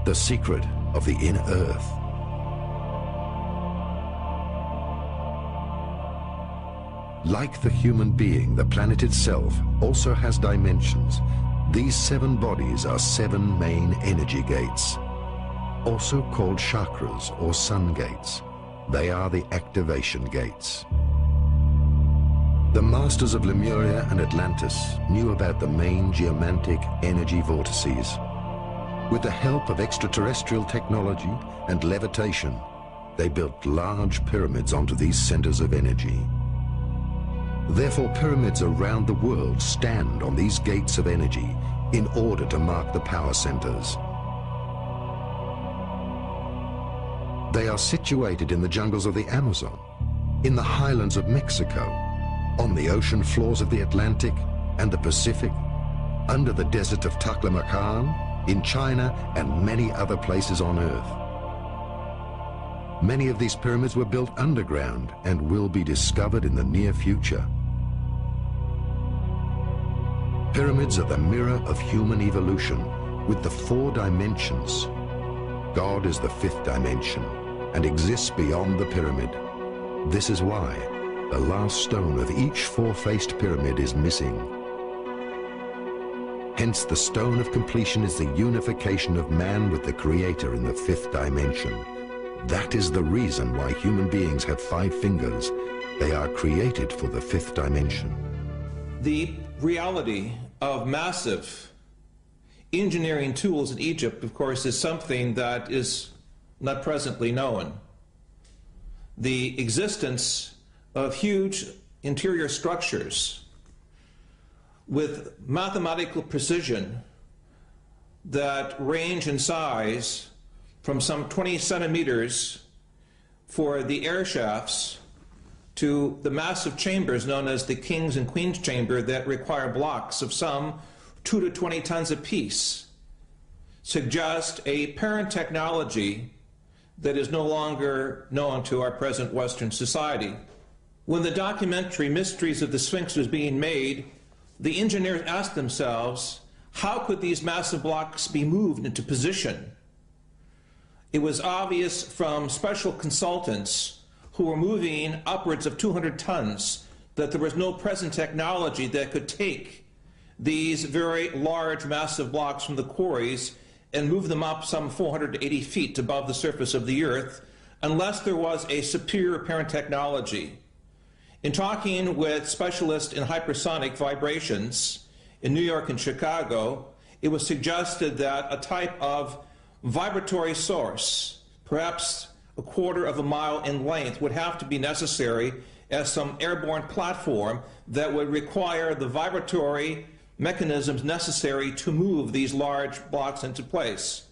the secret of the inner earth. Like the human being, the planet itself also has dimensions. These 7 bodies are 7 main energy gates, also called chakras or sun gates. They are the activation gates. The masters of Lemuria and Atlantis knew about the main geomantic energy vortices. With the help of extraterrestrial technology and levitation, they built large pyramids onto these centers of energy. Therefore, pyramids around the world stand on these gates of energy in order to mark the power centers. They are situated in the jungles of the Amazon, in the highlands of Mexico, on the ocean floors of the Atlantic and the Pacific, under the desert of Taklamakan, in China, and many other places on Earth. Many of these pyramids were built underground and will be discovered in the near future. Pyramids are the mirror of human evolution with the 4 dimensions. God is the 5th dimension and exists beyond the pyramid. This is why the last stone of each 4-faced pyramid is missing. Hence, the stone of completion is the unification of man with the Creator in the 5th dimension. That is the reason why human beings have 5 fingers. They are created for the 5th dimension. The reality of massive engineering tools in Egypt, of course, is something that is not presently known. The existence of huge interior structures with mathematical precision that range in size from some 20 centimeters for the air shafts to the massive chambers known as the King's and Queen's Chamber that require blocks of some 2 to 20 tons apiece, suggest a parent technology that is no longer known to our present Western society. When the documentary Mysteries of the Sphinx was being made, the engineers asked themselves, how could these massive blocks be moved into position? It was obvious from special consultants who were moving upwards of 200 tons that there was no present technology that could take these very large, massive blocks from the quarries and move them up some 480 feet above the surface of the earth unless there was a superior parent technology. In talking with specialists in hypersonic vibrations in New York and Chicago, it was suggested that a type of vibratory source, perhaps a quarter of a mile in length, would have to be necessary as some airborne platform that would require the vibratory mechanisms necessary to move these large blocks into place.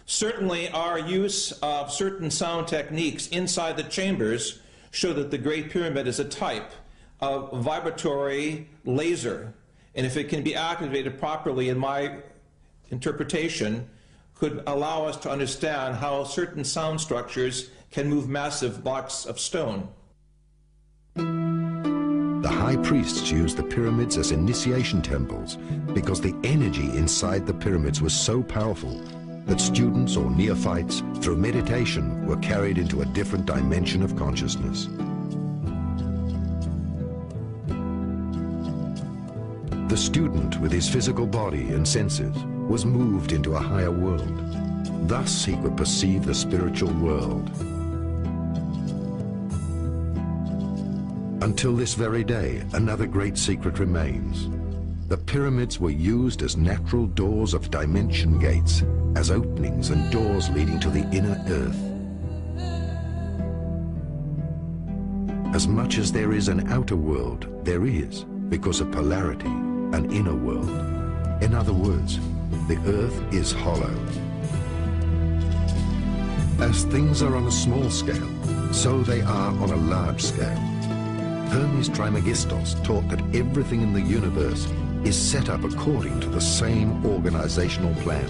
Certainly, our use of certain sound techniques inside the chambers show that the Great Pyramid is a type of vibratory laser, and if it can be activated properly, in my interpretation, could allow us to understand how certain sound structures can move massive blocks of stone. The high priests used the pyramids as initiation temples because the energy inside the pyramids was so powerful that students or neophytes, through meditation, were carried into a different dimension of consciousness. The student, with his physical body and senses, was moved into a higher world. Thus he could perceive the spiritual world. Until this very day, another great secret remains. The pyramids were used as natural doors of dimension gates, as openings and doors leading to the inner earth. As much as there is an outer world, there is, because of polarity, an inner world. In other words, the earth is hollow. As things are on a small scale, so they are on a large scale. Hermes Trismegistos taught that everything in the universe is set up according to the same organizational plan.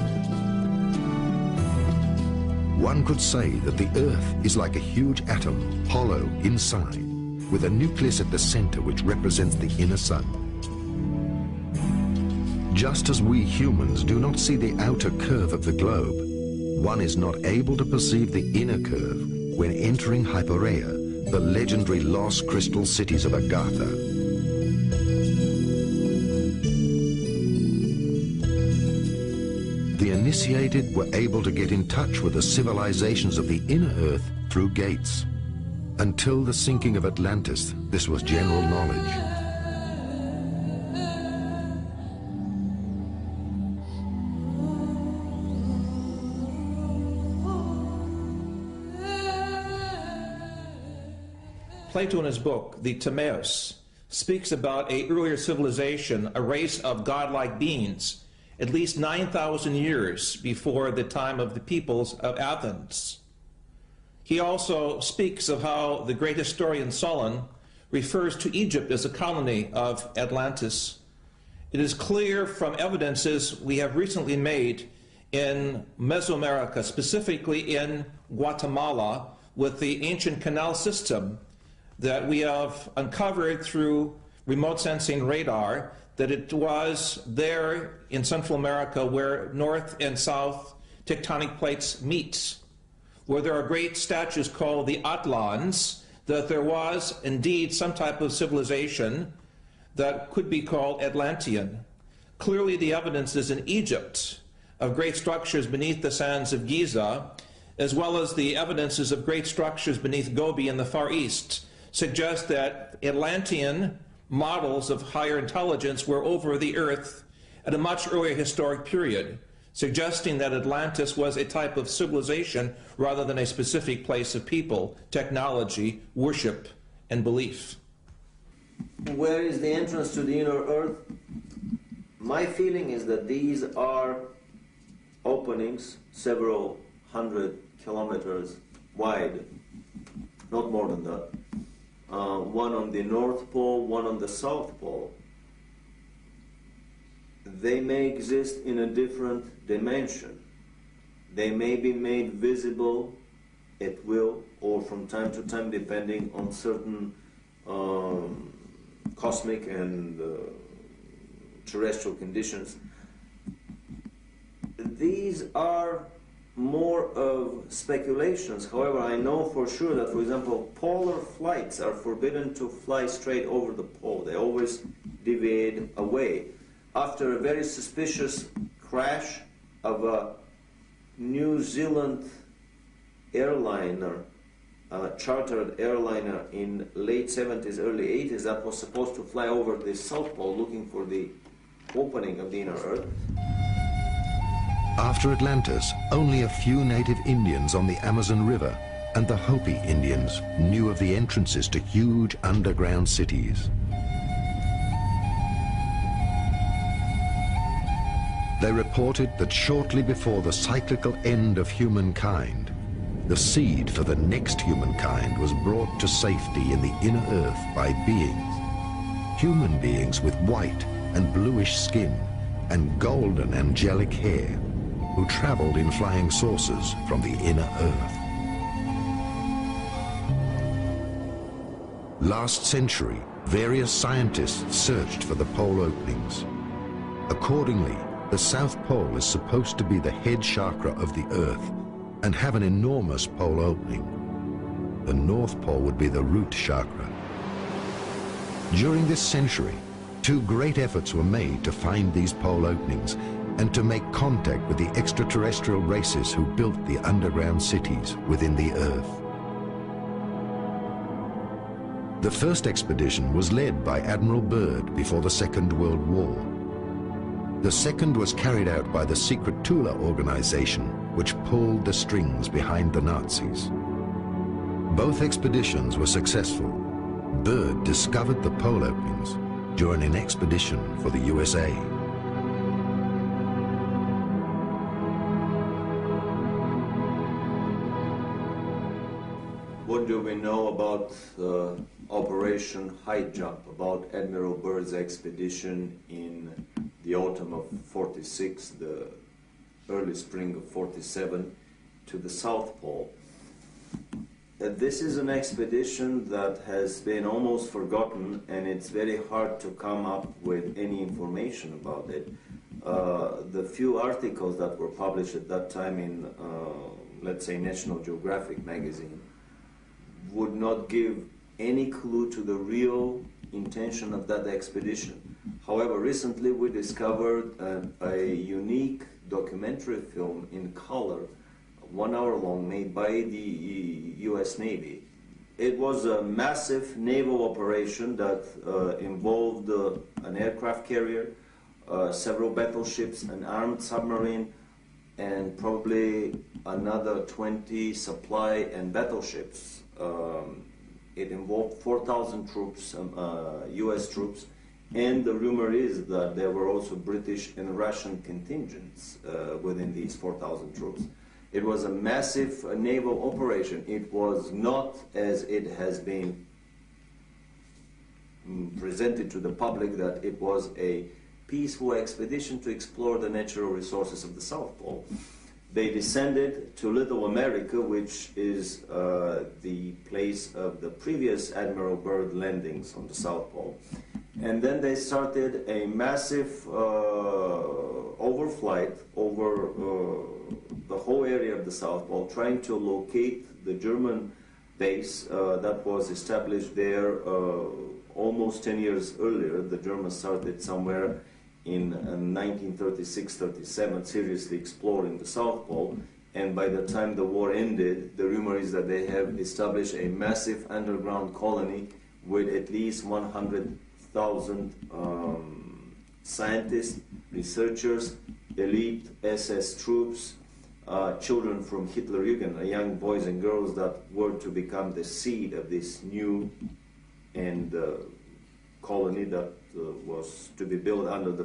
One could say that the Earth is like a huge atom, hollow inside, with a nucleus at the center which represents the inner sun. Just as we humans do not see the outer curve of the globe, one is not able to perceive the inner curve when entering Hypereia, the legendary lost crystal cities of Agartha. The initiated were able to get in touch with the civilizations of the inner earth through gates. Until the sinking of Atlantis, this was general knowledge. Plato in his book, the Timaeus, speaks about an earlier civilization, a race of godlike beings, at least 9,000 years before the time of the peoples of Athens. He also speaks of how the great historian Solon refers to Egypt as a colony of Atlantis. It is clear from evidences we have recently made in Mesoamerica, specifically in Guatemala, with the ancient canal system that we have uncovered through remote sensing radar, that it was there in Central America where north and south tectonic plates meet, where there are great statues called the Atlans, that there was indeed some type of civilization that could be called Atlantean. Clearly the evidence is in Egypt of great structures beneath the sands of Giza, as well as the evidences of great structures beneath Gobi in the Far East, suggest that Atlantean models of higher intelligence were over the earth at a much earlier historic period, suggesting that Atlantis was a type of civilization rather than a specific place of people, technology, worship, and belief. Where is the entrance to the inner earth? My feeling is that these are openings several hundred kilometers wide, not more than that. One on the North Pole, one on the South Pole. They may exist in a different dimension. They may be made visible at will or from time to time, depending on certain cosmic and terrestrial conditions. These are more of speculations. However, I know for sure that, for example, polar flights are forbidden to fly straight over the pole. They always deviate away. After a very suspicious crash of a New Zealand airliner, chartered airliner in late 70s, early 80s, that was supposed to fly over the South Pole looking for the opening of the inner earth. After Atlantis, only a few native Indians on the Amazon River and the Hopi Indians knew of the entrances to huge underground cities. They reported that shortly before the cyclical end of humankind, the seed for the next humankind was brought to safety in the inner earth by beings, human beings with white and bluish skin and golden angelic hair, who traveled in flying saucers from the inner earth. Last century, various scientists searched for the pole openings. Accordingly, the South Pole is supposed to be the head chakra of the Earth and have an enormous pole opening. The North Pole would be the root chakra. During this century, two great efforts were made to find these pole openings and to make contact with the extraterrestrial races who built the underground cities within the Earth. The first expedition was led by Admiral Byrd before the Second World War. The second was carried out by the secret Tula organization, which pulled the strings behind the Nazis. Both expeditions were successful. Byrd discovered the pole openings during an expedition for the USA. What do we know about Operation High Jump, about Admiral Byrd's expedition in the autumn of 46, the early spring of 47, to the South Pole? This is an expedition that has been almost forgotten, and it's very hard to come up with any information about it. the few articles that were published at that time in, let's say, National Geographic magazine would not give any clue to the real intention of that expedition. However, recently we discovered a unique documentary film in color, 1 hour long, made by the US Navy. It was a massive naval operation that involved an aircraft carrier, several battleships, an armed submarine, and probably another 20 supply and battleships. It involved 4,000 troops, US troops, and the rumor is that there were also British and Russian contingents within these 4,000 troops. It was a massive naval operation. It was not, as it has been presented to the public, that it was a peaceful expedition to explore the natural resources of the South Pole. They descended to Little America, which is the place of the previous Admiral Byrd landings on the South Pole. And then they started a massive overflight over the whole area of the South Pole, trying to locate the German base that was established there almost 10 years earlier. The Germans started somewhere in 1936-37, seriously exploring the South Pole, and by the time the war ended, the rumor is that they have established a massive underground colony with at least 100,000 scientists, researchers, elite SS troops, children from Hitlerjugend, young boys and girls that were to become the seed of this new and colony that was to be built under the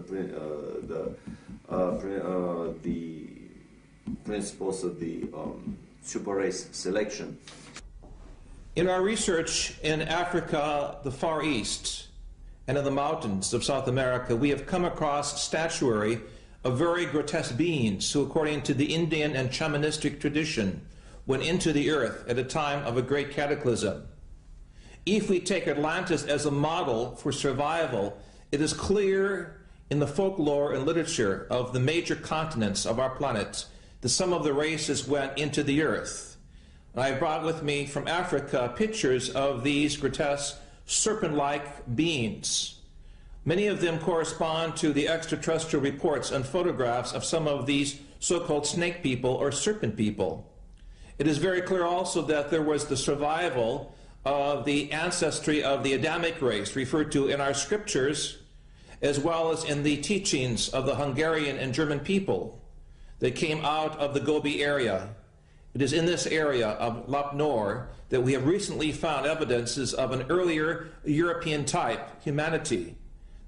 principles of the super race selection. In our research in Africa, the Far East, and in the mountains of South America, we have come across statuary of very grotesque beings who, according to the Indian and shamanistic tradition, went into the earth at a time of a great cataclysm. If we take Atlantis as a model for survival, it is clear in the folklore and literature of the major continents of our planet that some of the races went into the earth. I brought with me from Africa pictures of these grotesque serpent-like beings. Many of them correspond to the extraterrestrial reports and photographs of some of these so-called snake people or serpent people. It is very clear also that there was the survival of the ancestry of the Adamic race referred to in our scriptures, as well as in the teachings of the Hungarian and German people that came out of the Gobi area. It is in this area of Lap Nor that we have recently found evidences of an earlier European type humanity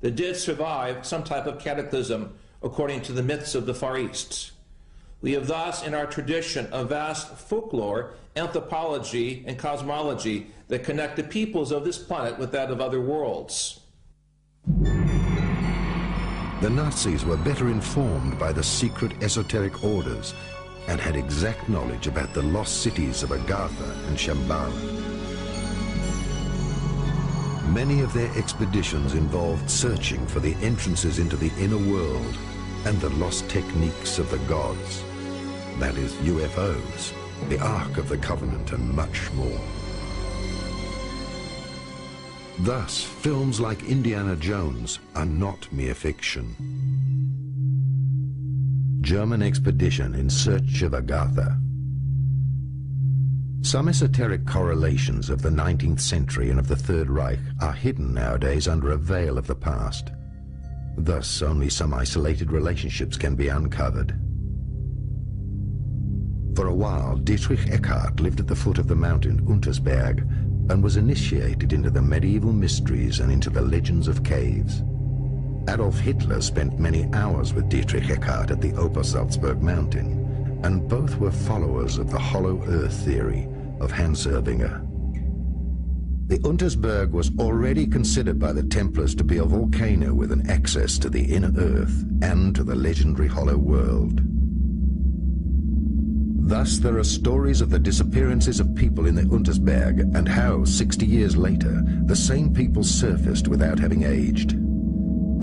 that did survive some type of cataclysm according to the myths of the Far East. We have thus in our tradition a vast folklore, anthropology, and cosmology that connect the peoples of this planet with that of other worlds. The Nazis were better informed by the secret esoteric orders and had exact knowledge about the lost cities of Agartha and Shambhala. Many of their expeditions involved searching for the entrances into the inner world and the lost techniques of the gods, that is, UFOs, the Ark of the Covenant, and much more. Thus, films like Indiana Jones are not mere fiction. German expedition in search of Agartha. Some esoteric correlations of the 19th century and of the Third Reich are hidden nowadays under a veil of the past. Thus, only some isolated relationships can be uncovered. For a while, Dietrich Eckart lived at the foot of the mountain Untersberg and was initiated into the medieval mysteries and into the legends of caves. Adolf Hitler spent many hours with Dietrich Eckart at the Obersalzberg mountain, and both were followers of the hollow earth theory of Hans Erbinger. The Untersberg was already considered by the Templars to be a volcano with an access to the inner earth and to the legendary hollow world. Thus, there are stories of the disappearances of people in the Untersberg and how, 60 years later, the same people surfaced without having aged.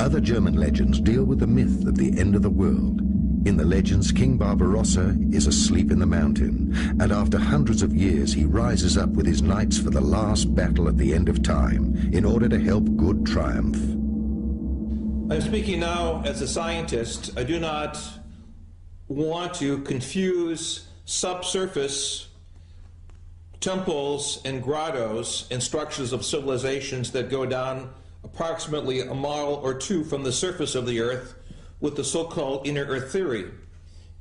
Other German legends deal with the myth of the end of the world. In the legends, King Barbarossa is asleep in the mountain, and after hundreds of years he rises up with his knights for the last battle at the end of time in order to help good triumph. I'm speaking now as a scientist. I do not want to confuse subsurface temples and grottos and structures of civilizations that go down approximately a mile or two from the surface of the earth with the so-called inner earth theory.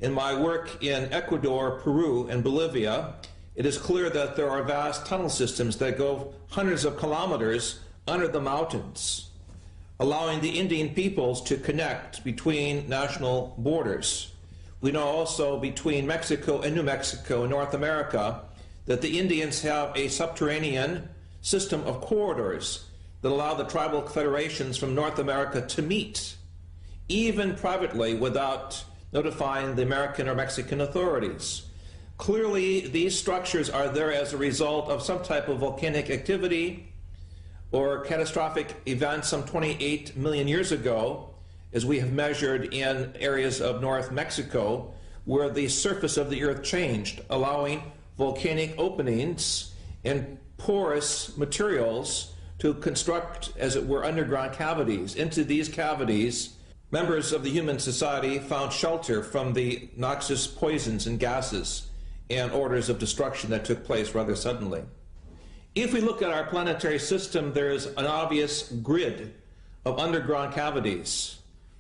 In my work in Ecuador, Peru, and Bolivia, it is clear that there are vast tunnel systems that go hundreds of kilometers under the mountains, allowing the Indian peoples to connect between national borders. We know also between Mexico and New Mexico in North America that the Indians have a subterranean system of corridors that allow the tribal federations from North America to meet, even privately, without notifying the American or Mexican authorities. Clearly, these structures are there as a result of some type of volcanic activity or catastrophic event some 28 million years ago, as we have measured in areas of North Mexico, where the surface of the earth changed, allowing volcanic openings and porous materials to construct, as it were, underground cavities. Into these cavities, members of the human society found shelter from the noxious poisons and gases and orders of destruction that took place rather suddenly. If we look at our planetary system, there is an obvious grid of underground cavities,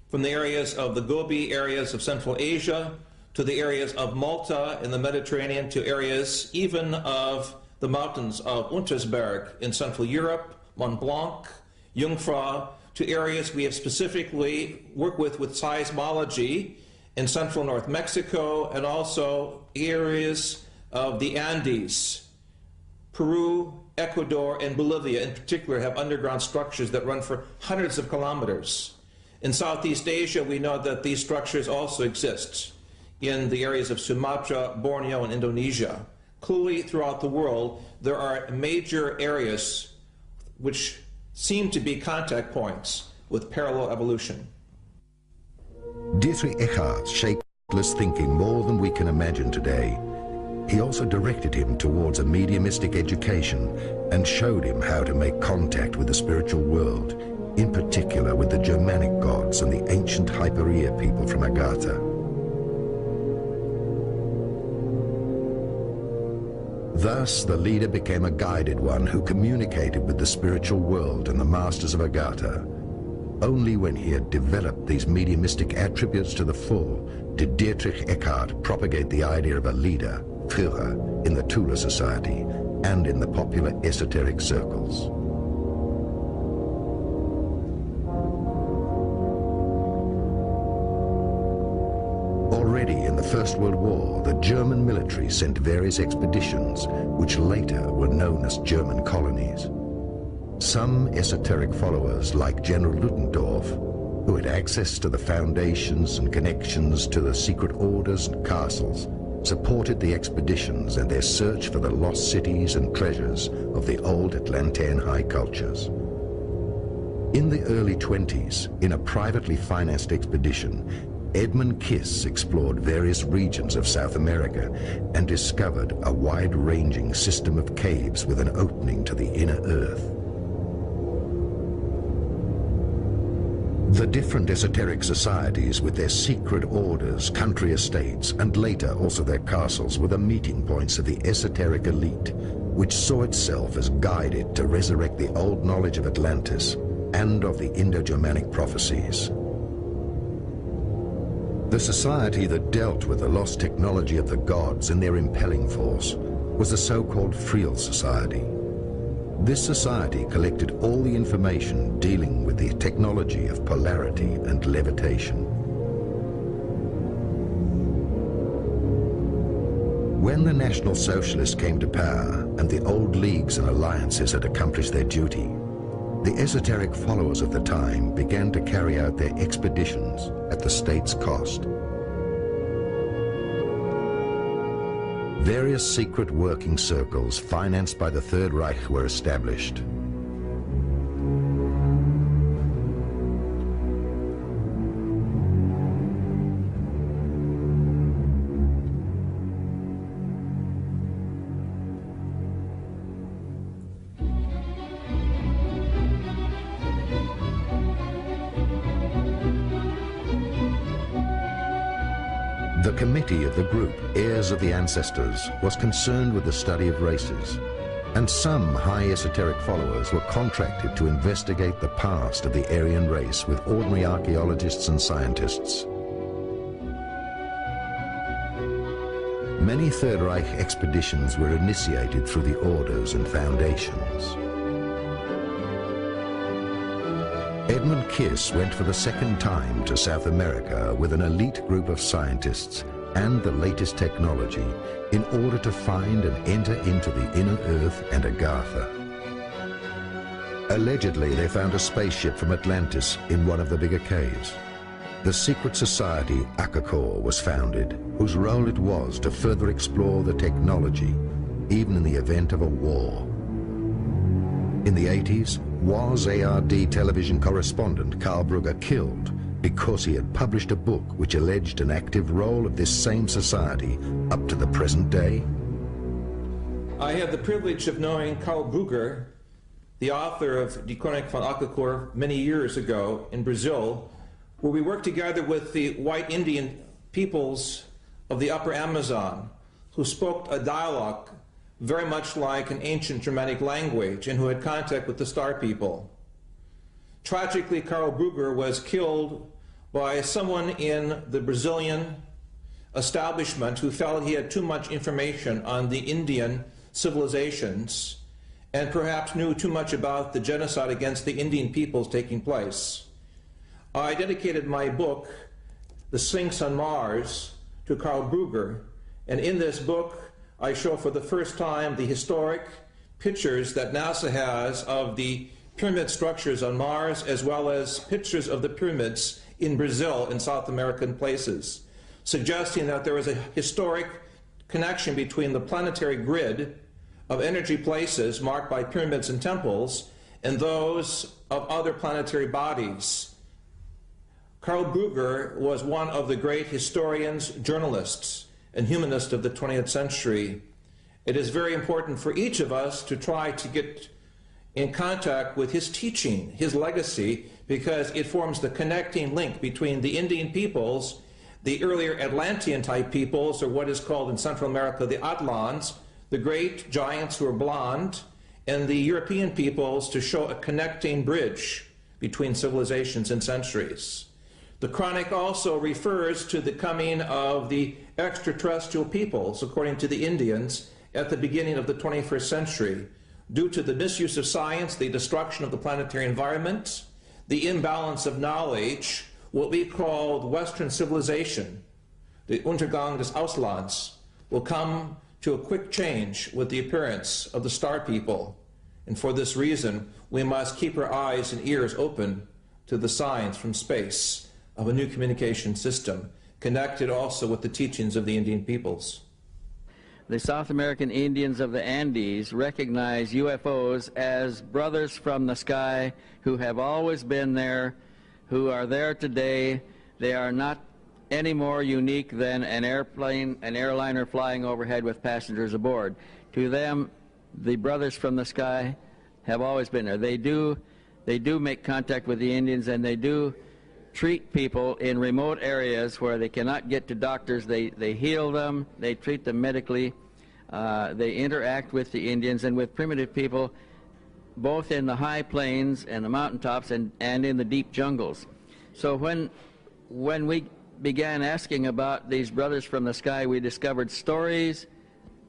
from the areas of the Gobi areas of Central Asia to the areas of Malta in the Mediterranean to areas even of the mountains of Untersberg in Central Europe, Mont Blanc, Jungfrau, to areas we have specifically worked with seismology in central North Mexico, and also areas of the Andes. Peru, Ecuador, and Bolivia in particular have underground structures that run for hundreds of kilometers. In Southeast Asia, we know that these structures also exist in the areas of Sumatra, Borneo, and Indonesia. Clearly, throughout the world, there are major areas which seem to be contact points with parallel evolution. Dietrich Eckart shaped Hitler's thinking more than we can imagine today. He also directed him towards a mediumistic education and showed him how to make contact with the spiritual world, in particular with the Germanic gods and the ancient Hypereia people from Agatha. Thus, the leader became a guided one who communicated with the spiritual world and the masters of Agatha. Only when he had developed these mediumistic attributes to the full did Dietrich Eckart propagate the idea of a leader, Führer, in the Tula Society and in the popular esoteric circles. Already in the First World War, the German military sent various expeditions, which later were known as German colonies. Some esoteric followers, like General Ludendorff, who had access to the foundations and connections to the secret orders and castles, supported the expeditions and their search for the lost cities and treasures of the old Atlantean high cultures. In the early 20s, in a privately financed expedition, Edmund Kiss explored various regions of South America and discovered a wide-ranging system of caves with an opening to the inner earth. The different esoteric societies with their secret orders, country estates, and later also their castles were the meeting points of the esoteric elite, which saw itself as guided to resurrect the old knowledge of Atlantis and of the Indo-Germanic prophecies. The society that dealt with the lost technology of the gods and their impelling force was the so-called Friel Society. This society collected all the information dealing with the technology of polarity and levitation. When the National Socialists came to power and the old leagues and alliances had accomplished their duty, the esoteric followers of the time began to carry out their expeditions at the state's cost. Various secret working circles financed by the Third Reich were established. committee of the group, Heirs of the Ancestors, was concerned with the study of races, and some high esoteric followers were contracted to investigate the past of the Aryan race with ordinary archaeologists and scientists. Many Third Reich expeditions were initiated through the orders and foundations. Edmund Kiss went for the second time to South America with an elite group of scientists and the latest technology in order to find and enter into the inner earth and Agartha. Allegedly, they found a spaceship from Atlantis in one of the bigger caves. The secret society Akakor was founded, whose role it was to further explore the technology, even in the event of a war. In the 80s, was ARD television correspondent Karl Brugger killed because he had published a book which alleged an active role of this same society up to the present day? I had the privilege of knowing Karl Brugger, the author of Die Chronik von Akakor, many years ago in Brazil, where we worked together with the white Indian peoples of the upper Amazon, who spoke a dialect very much like an ancient Germanic language and who had contact with the Star people. Tragically, Karl Brugger was killed by someone in the Brazilian establishment who felt he had too much information on the Indian civilizations and perhaps knew too much about the genocide against the Indian peoples taking place. I dedicated my book, The Sphinx on Mars, to Karl Brugger, and in this book I show for the first time the historic pictures that NASA has of the pyramid structures on Mars, as well as pictures of the pyramids in Brazil and South American places, suggesting that there is a historic connection between the planetary grid of energy places marked by pyramids and temples and those of other planetary bodies. Karl Brugger was one of the great historians, journalists, and humanists of the 20th century. It is very important for each of us to try to get in contact with his teaching, his legacy, because it forms the connecting link between the Indian peoples, the earlier Atlantean-type peoples, or what is called in Central America the Atlans, the great giants who are blonde, and the European peoples, to show a connecting bridge between civilizations and centuries. The Chronic also refers to the coming of the extraterrestrial peoples, according to the Indians, at the beginning of the 21st century, due to the misuse of science, the destruction of the planetary environment, the imbalance of knowledge, what we call Western civilization, the Untergang des Auslands, will come to a quick change with the appearance of the Star people. And for this reason, we must keep our eyes and ears open to the signs from space of a new communication system, connected also with the teachings of the Indian peoples. The South American Indians of the Andes recognize UFOs as brothers from the sky who have always been there, who are there today. They are not any more unique than an airplane, an airliner flying overhead with passengers aboard. To them, the brothers from the sky have always been there. They do make contact with the Indians, and they do treat people in remote areas where they cannot get to doctors. They heal them, they treat them medically, they interact with the Indians and with primitive people, both in the high plains and the mountaintops and in the deep jungles. So when we began asking about these brothers from the sky, we discovered stories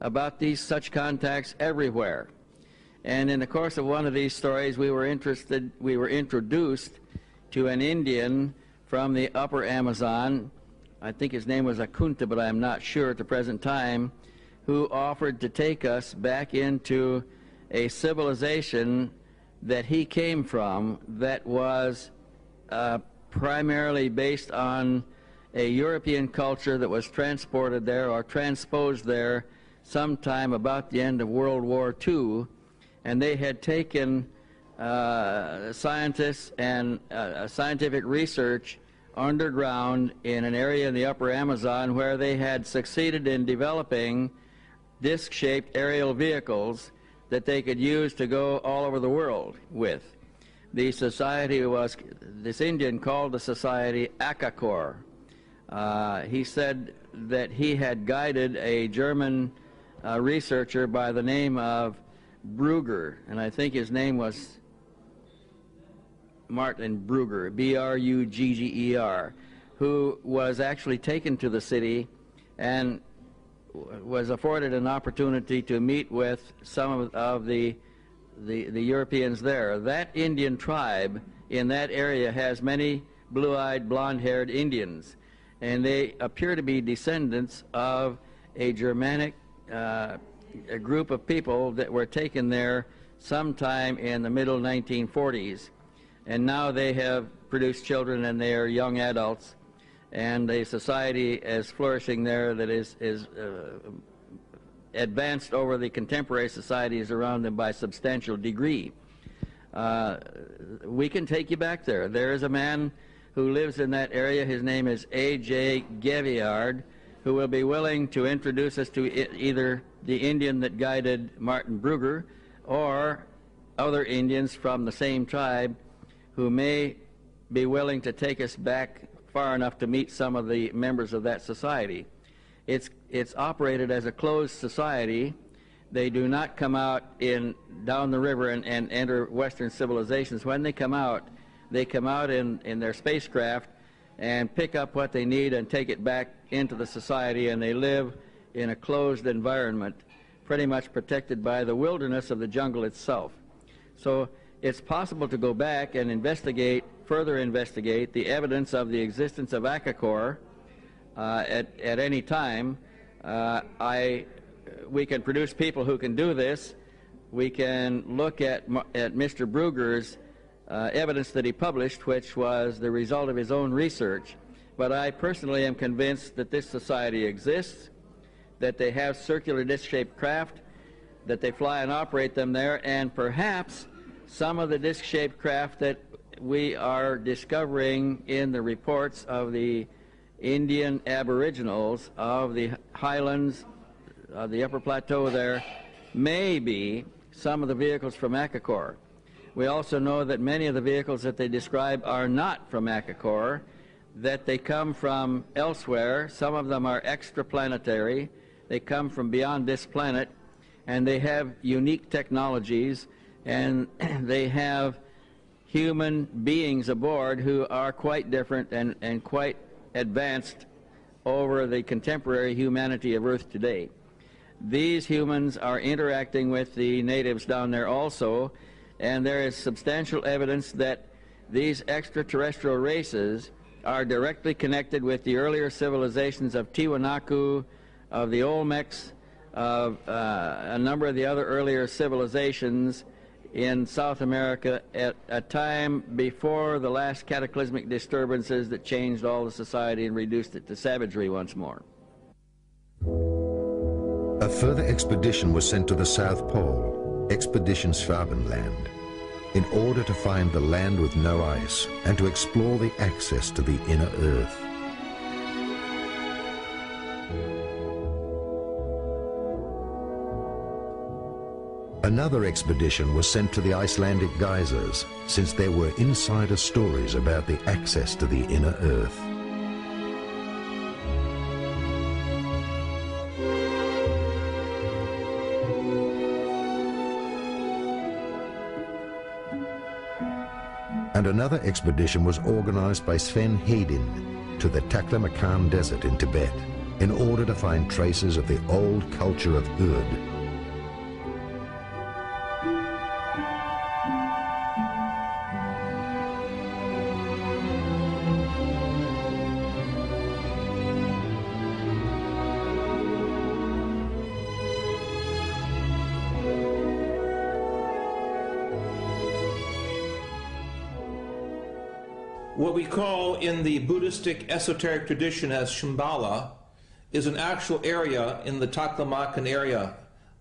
about such contacts everywhere. And in the course of one of these stories, we were introduced to an Indian from the upper Amazon. I think his name was Akunta, but I'm not sure at the present time, who offered to take us back into a civilization that he came from that was primarily based on a European culture that was transported there or transposed there sometime about the end of World War II, and they had taken scientists and scientific research underground in an area in the upper Amazon where they had succeeded in developing disc-shaped aerial vehicles that they could use to go all over the world with. The society was, this Indian called the society Akakor. He said that he had guided a German researcher by the name of Brugger, and I think his name was Martin Brugger, B-R-U-G-G-E-R, who was actually taken to the city and was afforded an opportunity to meet with some of the Europeans there. That Indian tribe in that area has many blue-eyed, blonde-haired Indians, and they appear to be descendants of a Germanic a group of people that were taken there sometime in the middle 1940s, and now they have produced children and they are young adults, and a society is flourishing there that is advanced over the contemporary societies around them by a substantial degree. We can take you back there. There is a man who lives in that area. His name is A.J. Gaviard, who will be willing to introduce us to either the Indian that guided Martin Brugger or other Indians from the same tribe who may be willing to take us back far enough to meet some of the members of that society. It's operated as a closed society. They do not come out down the river and enter Western civilizations. When they come out in their spacecraft and pick up what they need and take it back into the society, and they live in a closed environment, pretty much protected by the wilderness of the jungle itself. So it's possible to go back and further investigate the evidence of the existence of Akakor at any time. We can produce people who can do this. We can look at Mr. Brugger's evidence that he published, which was the result of his own research. But I personally am convinced that this society exists, that they have circular disc-shaped craft, that they fly and operate them there, and perhaps some of the disc-shaped craft that we are discovering in the reports of the Indian aboriginals of the highlands, of the upper plateau there, may be some of the vehicles from Akakor. We also know that many of the vehicles that they describe are not from Akakor, that they come from elsewhere. Some of them are extraplanetary. They come from beyond this planet, and they have unique technologies, and they have human beings aboard who are quite different and quite advanced over the contemporary humanity of Earth today. These humans are interacting with the natives down there also, and there is substantial evidence that these extraterrestrial races are directly connected with the earlier civilizations of Tiwanaku, of the Olmecs, of a number of the other earlier civilizations in South America at a time before the last cataclysmic disturbances that changed all the society and reduced it to savagery once more. A further expedition was sent to the South Pole, Expedition Schwabenland, in order to find the land with no ice and to explore the access to the inner Earth. Another expedition was sent to the Icelandic geysers, since there were insider stories about the access to the inner Earth. And another expedition was organized by Sven Hedin to the Taklamakan Desert in Tibet in order to find traces of the old culture of Urd. What we call in the Buddhistic esoteric tradition as Shambhala is an actual area in the Taklamakan area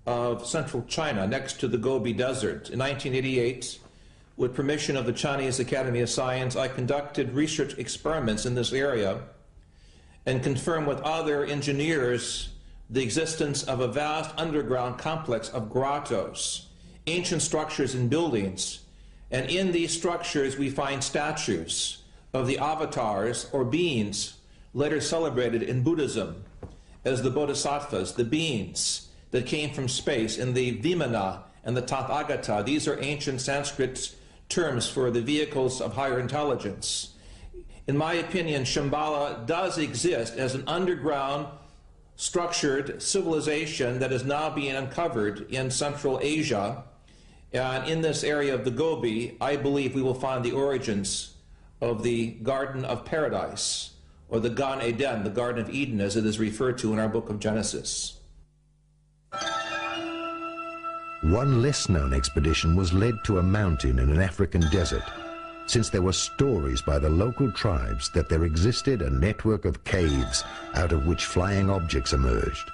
of central China next to the Gobi Desert. In 1988, with permission of the Chinese Academy of Science, I conducted research experiments in this area and confirmed with other engineers the existence of a vast underground complex of grottos, ancient structures and buildings, and in these structures we find statues of the avatars or beings later celebrated in Buddhism as the bodhisattvas, the beings that came from space, and the Vimana and the Tathagata. These are ancient Sanskrit terms for the vehicles of higher intelligence. In my opinion, Shambhala does exist as an underground, structured civilization that is now being uncovered in Central Asia. And in this area of the Gobi, I believe we will find the origins of the Garden of Paradise, or the Gan Eden, the Garden of Eden, as it is referred to in our book of Genesis. One less-known expedition was led to a mountain in an African desert, since there were stories by the local tribes that there existed a network of caves out of which flying objects emerged,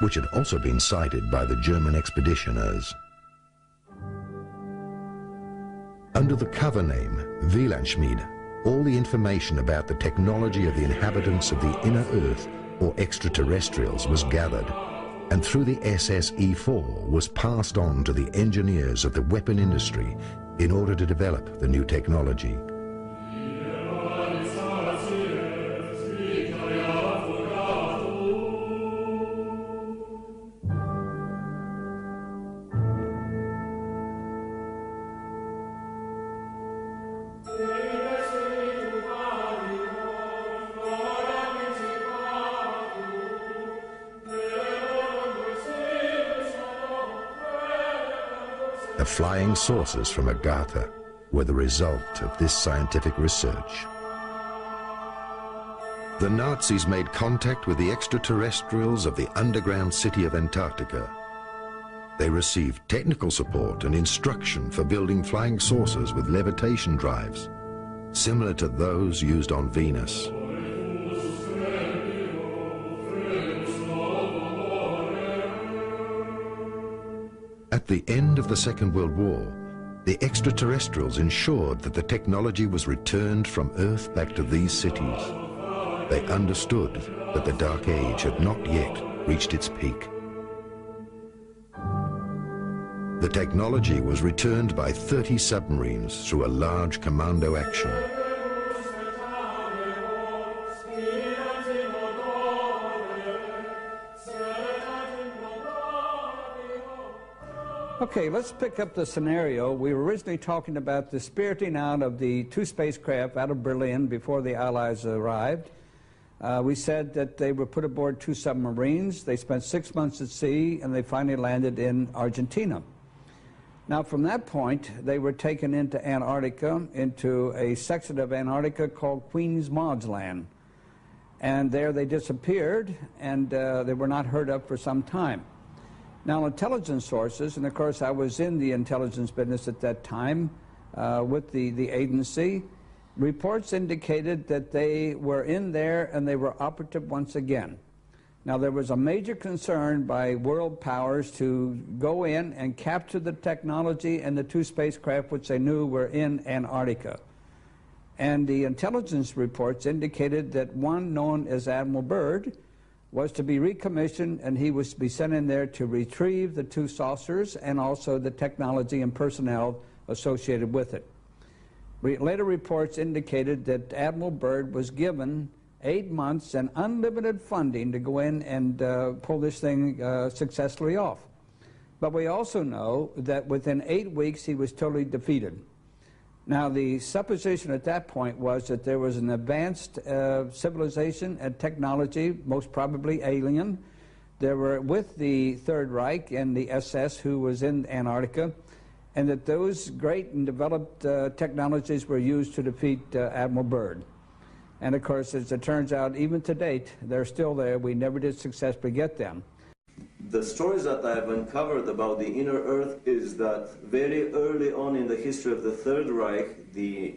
which had also been cited by the German expeditioners. Under the cover name Wielandschmied, all the information about the technology of the inhabitants of the inner Earth or extraterrestrials was gathered, and through the SSE-4 was passed on to the engineers of the weapon industry in order to develop the new technology. The flying saucers from Agartha were the result of this scientific research. The Nazis made contact with the extraterrestrials of the underground city of Antarctica. They received technical support and instruction for building flying saucers with levitation drives, similar to those used on Venus. At the end of the Second World War, the extraterrestrials ensured that the technology was returned from Earth back to these cities. They understood that the Dark Age had not yet reached its peak. The technology was returned by 30 submarines through a large commando action. Okay, let's pick up the scenario. We were originally talking about the spiriting out of the two spacecraft out of Berlin before the Allies arrived. We said that they were put aboard two submarines. They spent 6 months at sea, and they finally landed in Argentina. Now, from that point, they were taken into Antarctica, into a section of Antarctica called Queen's Maud's Land. And there they disappeared, and they were not heard of for some time. Now, intelligence sources, and of course I was in the intelligence business at that time with the agency, reports indicated that they were in there and they were operative once again. Now, there was a major concern by world powers to go in and capture the technology and the two spacecraft which they knew were in Antarctica. And the intelligence reports indicated that one known as Admiral Byrd was to be recommissioned, and he was to be sent in there to retrieve the two saucers and also the technology and personnel associated with it. Later reports indicated that Admiral Byrd was given 8 months and unlimited funding to go in and pull this thing successfully off. But we also know that within 8 weeks he was totally defeated. Now, the supposition at that point was that there was an advanced civilization and technology, most probably alien. There were with the Third Reich and the SS who was in Antarctica, and that those great and developed technologies were used to defeat Admiral Byrd. And of course, as it turns out, even to date, they're still there. We never did successfully get them. The stories that I have uncovered about the inner Earth is that very early on in the history of the Third Reich, the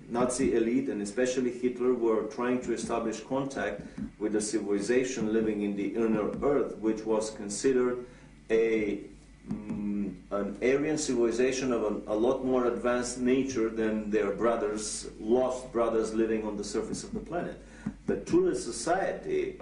Nazi elite, and especially Hitler, were trying to establish contact with a civilization living in the inner Earth, which was considered an Aryan civilization of a lot more advanced nature than their brothers, lost brothers living on the surface of the planet. The Thule Society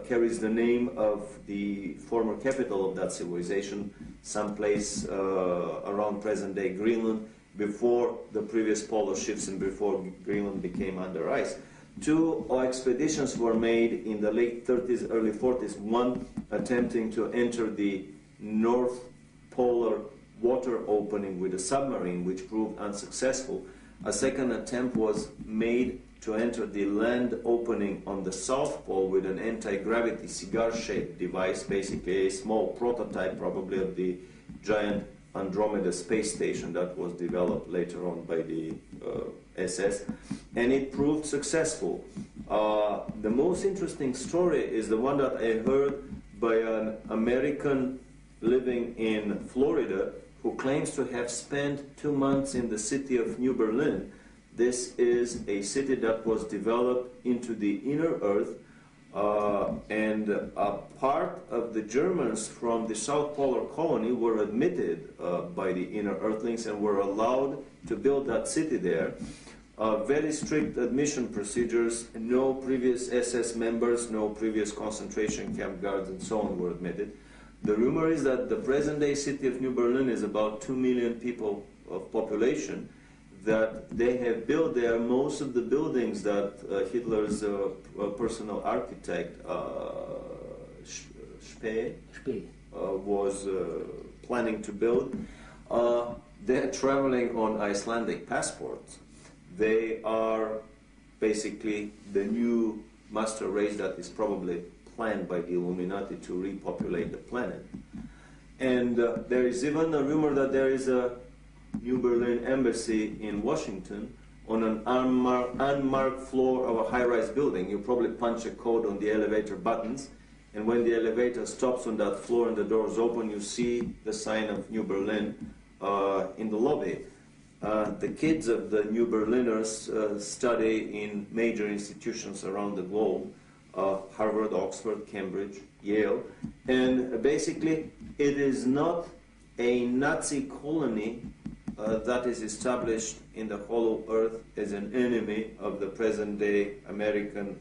carries the name of the former capital of that civilization, someplace around present-day Greenland, before the previous polar shifts and before Greenland became under ice. Two expeditions were made in the late 30s, early 40s, one attempting to enter the North Polar water opening with a submarine, which proved unsuccessful. A second attempt was made to enter the land opening on the South Pole with an anti-gravity cigar-shaped device, basically a small prototype probably of the giant Andromeda space station that was developed later on by the SS, and it proved successful. The most interesting story is the one that I heard by an American living in Florida who claims to have spent 2 months in the city of New Berlin. This is a city that was developed into the inner earth, and a part of the Germans from the South Polar colony were admitted by the inner earthlings and were allowed to build that city there. Very strict admission procedures, no previous SS members, no previous concentration camp guards and so on were admitted. The rumor is that the present-day city of New Berlin is about 2 million people of population, that they have built there most of the buildings that Hitler's personal architect, Spee, was planning to build. They're traveling on Icelandic passports. They are basically the new master race that is probably planned by the Illuminati to repopulate the planet. And there is even a rumor that there is a New Berlin embassy in Washington on an unmarked floor of a high-rise building. You probably punch a code on the elevator buttons, and when the elevator stops on that floor and the doors open, you see the sign of New Berlin in the lobby. The kids of the New Berliners study in major institutions around the globe, Harvard, Oxford, Cambridge, Yale, and basically it is not a Nazi colony that is established in the hollow earth as an enemy of the present-day American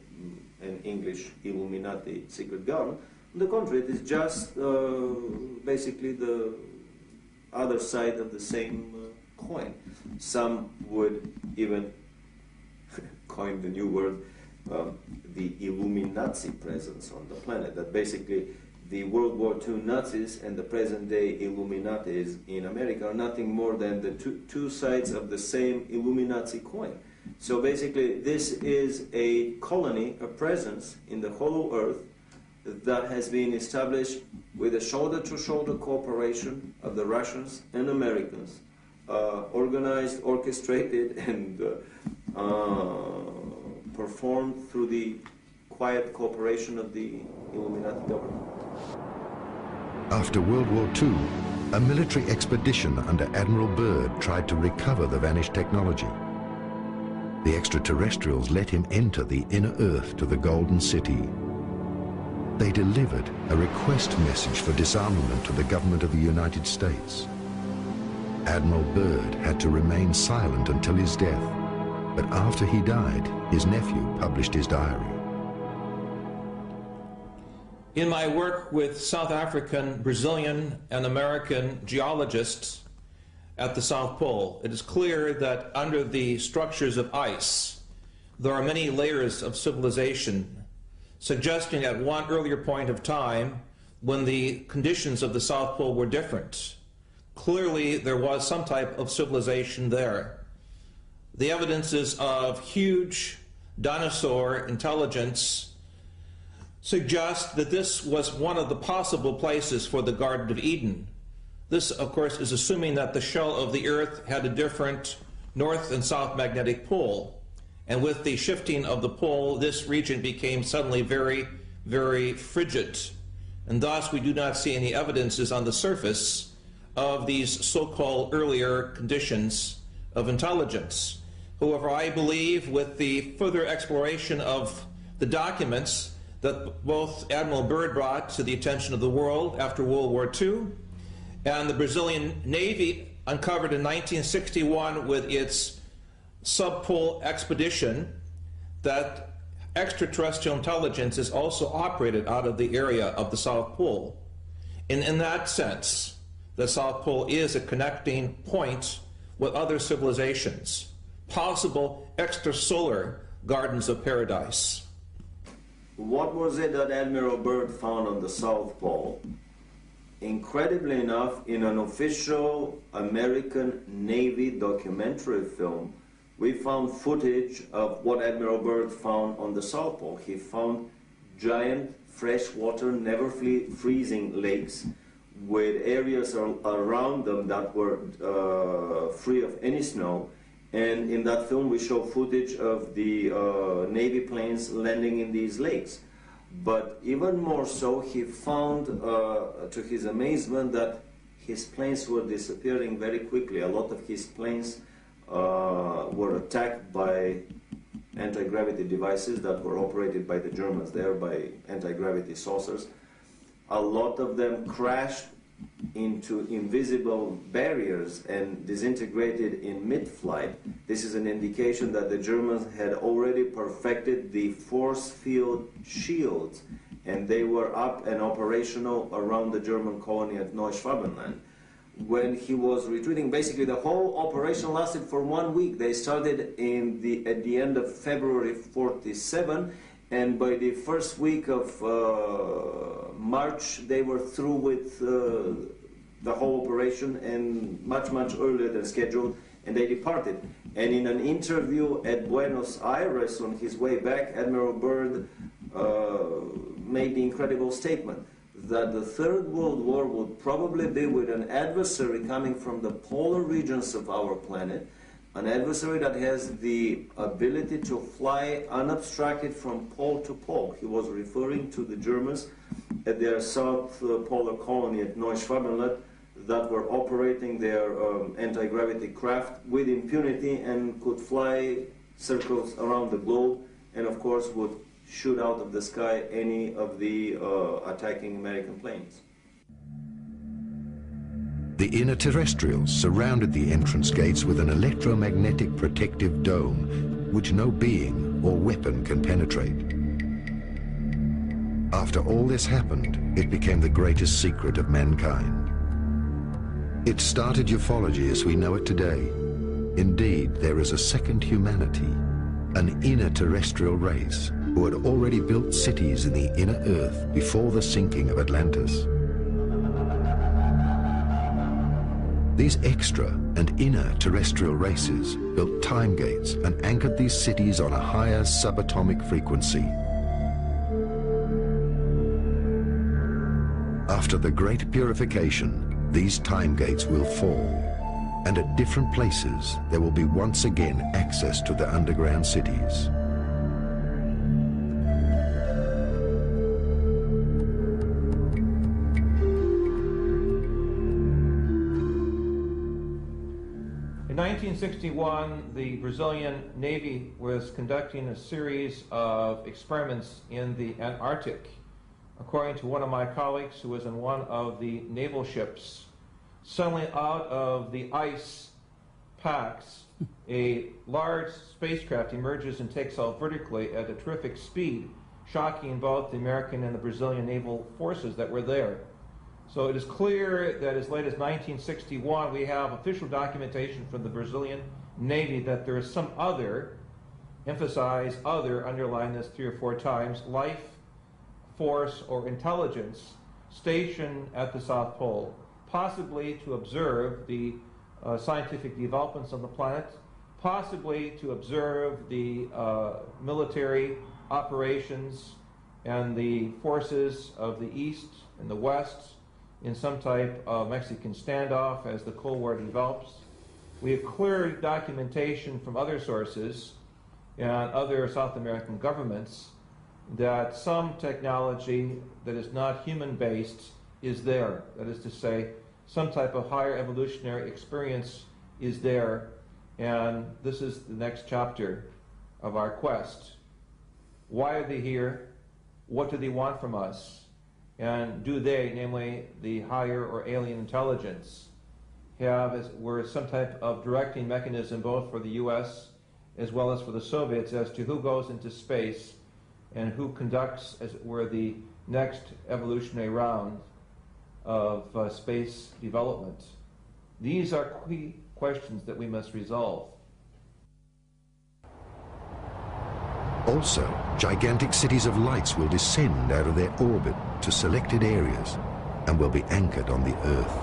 and English Illuminati secret government. On the contrary, it is just basically the other side of the same coin. Some would even coin the new word, the Illuminati presence on the planet, that basically the World War II Nazis and the present-day Illuminatis in America are nothing more than the two sides of the same Illuminati coin. So basically, this is a colony, a presence in the hollow earth that has been established with a shoulder-to-shoulder cooperation of the Russians and Americans, organized, orchestrated, and performed through the quiet cooperation of the Illuminati government. After World War II, a military expedition under Admiral Byrd tried to recover the vanished technology. The extraterrestrials let him enter the inner Earth to the Golden City. They delivered a request message for disarmament to the government of the United States. Admiral Byrd had to remain silent until his death, but after he died, his nephew published his diary. In my work with South African, Brazilian, and American geologists at the South Pole, it is clear that under the structures of ice, there are many layers of civilization, suggesting at one earlier point of time when the conditions of the South Pole were different. Clearly, there was some type of civilization there. The evidences of huge dinosaur intelligence suggest that this was one of the possible places for the Garden of Eden. This, of course, is assuming that the shell of the Earth had a different north and south magnetic pole. And with the shifting of the pole, this region became suddenly very, very frigid. And thus, we do not see any evidences on the surface of these so-called earlier conditions of intelligence. However, I believe with the further exploration of the documents that both Admiral Byrd brought to the attention of the world after World War II, and the Brazilian Navy uncovered in 1961 with its subpole expedition, that extraterrestrial intelligence is also operated out of the area of the South Pole. And in that sense, the South Pole is a connecting point with other civilizations, possible extrasolar gardens of paradise. What was it that Admiral Byrd found on the South Pole? Incredibly enough, in an official American Navy documentary film, we found footage of what Admiral Byrd found on the South Pole. He found giant freshwater, never freezing lakes with areas around them that were free of any snow. And in that film, we show footage of the Navy planes landing in these lakes. But even more so, he found, to his amazement, that his planes were disappearing very quickly. A lot of his planes were attacked by anti-gravity devices that were operated by the Germans there, by anti-gravity saucers. A lot of them crashed into invisible barriers and disintegrated in mid-flight. This is an indication that the Germans had already perfected the force field shields, and they were up and operational around the German colony at Neuschwabenland. When he was retreating, basically the whole operation lasted for 1 week. They started at the end of February 47, and by the first week of March, they were through with the whole operation, and much earlier than scheduled, and they departed. And in an interview at Buenos Aires on his way back, Admiral Byrd made the incredible statement that the Third World War would probably be with an adversary coming from the polar regions of our planet, an adversary that has the ability to fly unobstructed from pole to pole. He was referring to the Germans at their South Polar colony at Neuschwabenland that were operating their anti-gravity craft with impunity and could fly circles around the globe, and of course would shoot out of the sky any of the attacking American planes. The inner terrestrials surrounded the entrance gates with an electromagnetic protective dome, which no being or weapon can penetrate. After all this happened, it became the greatest secret of mankind. It started ufology as we know it today. Indeed, there is a second humanity, an inner terrestrial race who had already built cities in the inner earth before the sinking of Atlantis. These extra and inner terrestrial races built time gates and anchored these cities on a higher subatomic frequency. After the great purification, these time gates will fall, and at different places there will be once again access to the underground cities. In 1961, the Brazilian Navy was conducting a series of experiments in the Antarctic. According to one of my colleagues who was in one of the naval ships, suddenly out of the ice packs, a large spacecraft emerges and takes off vertically at a terrific speed, shocking both the American and the Brazilian naval forces that were there. So it is clear that as late as 1961, we have official documentation from the Brazilian Navy that there is some other, emphasize other, underline this 3 or 4 times, life force or intelligence stationed at the South Pole, possibly to observe the scientific developments on the planet, possibly to observe the military operations and the forces of the East and the West in some type of Mexican standoff as the Cold War develops. We have clear documentation from other sources and other South American governments that some technology that is not human-based is there. That is to say, some type of higher evolutionary experience is there, and this is the next chapter of our quest. Why are they here? What do they want from us? And do they, namely the higher or alien intelligence, have as it were some type of directing mechanism both for the US as well as for the Soviets as to who goes into space and who conducts, as it were, the next evolutionary round of space development? These are questions that we must resolve. Also, gigantic cities of lights will descend out of their orbit to selected areas and will be anchored on the Earth.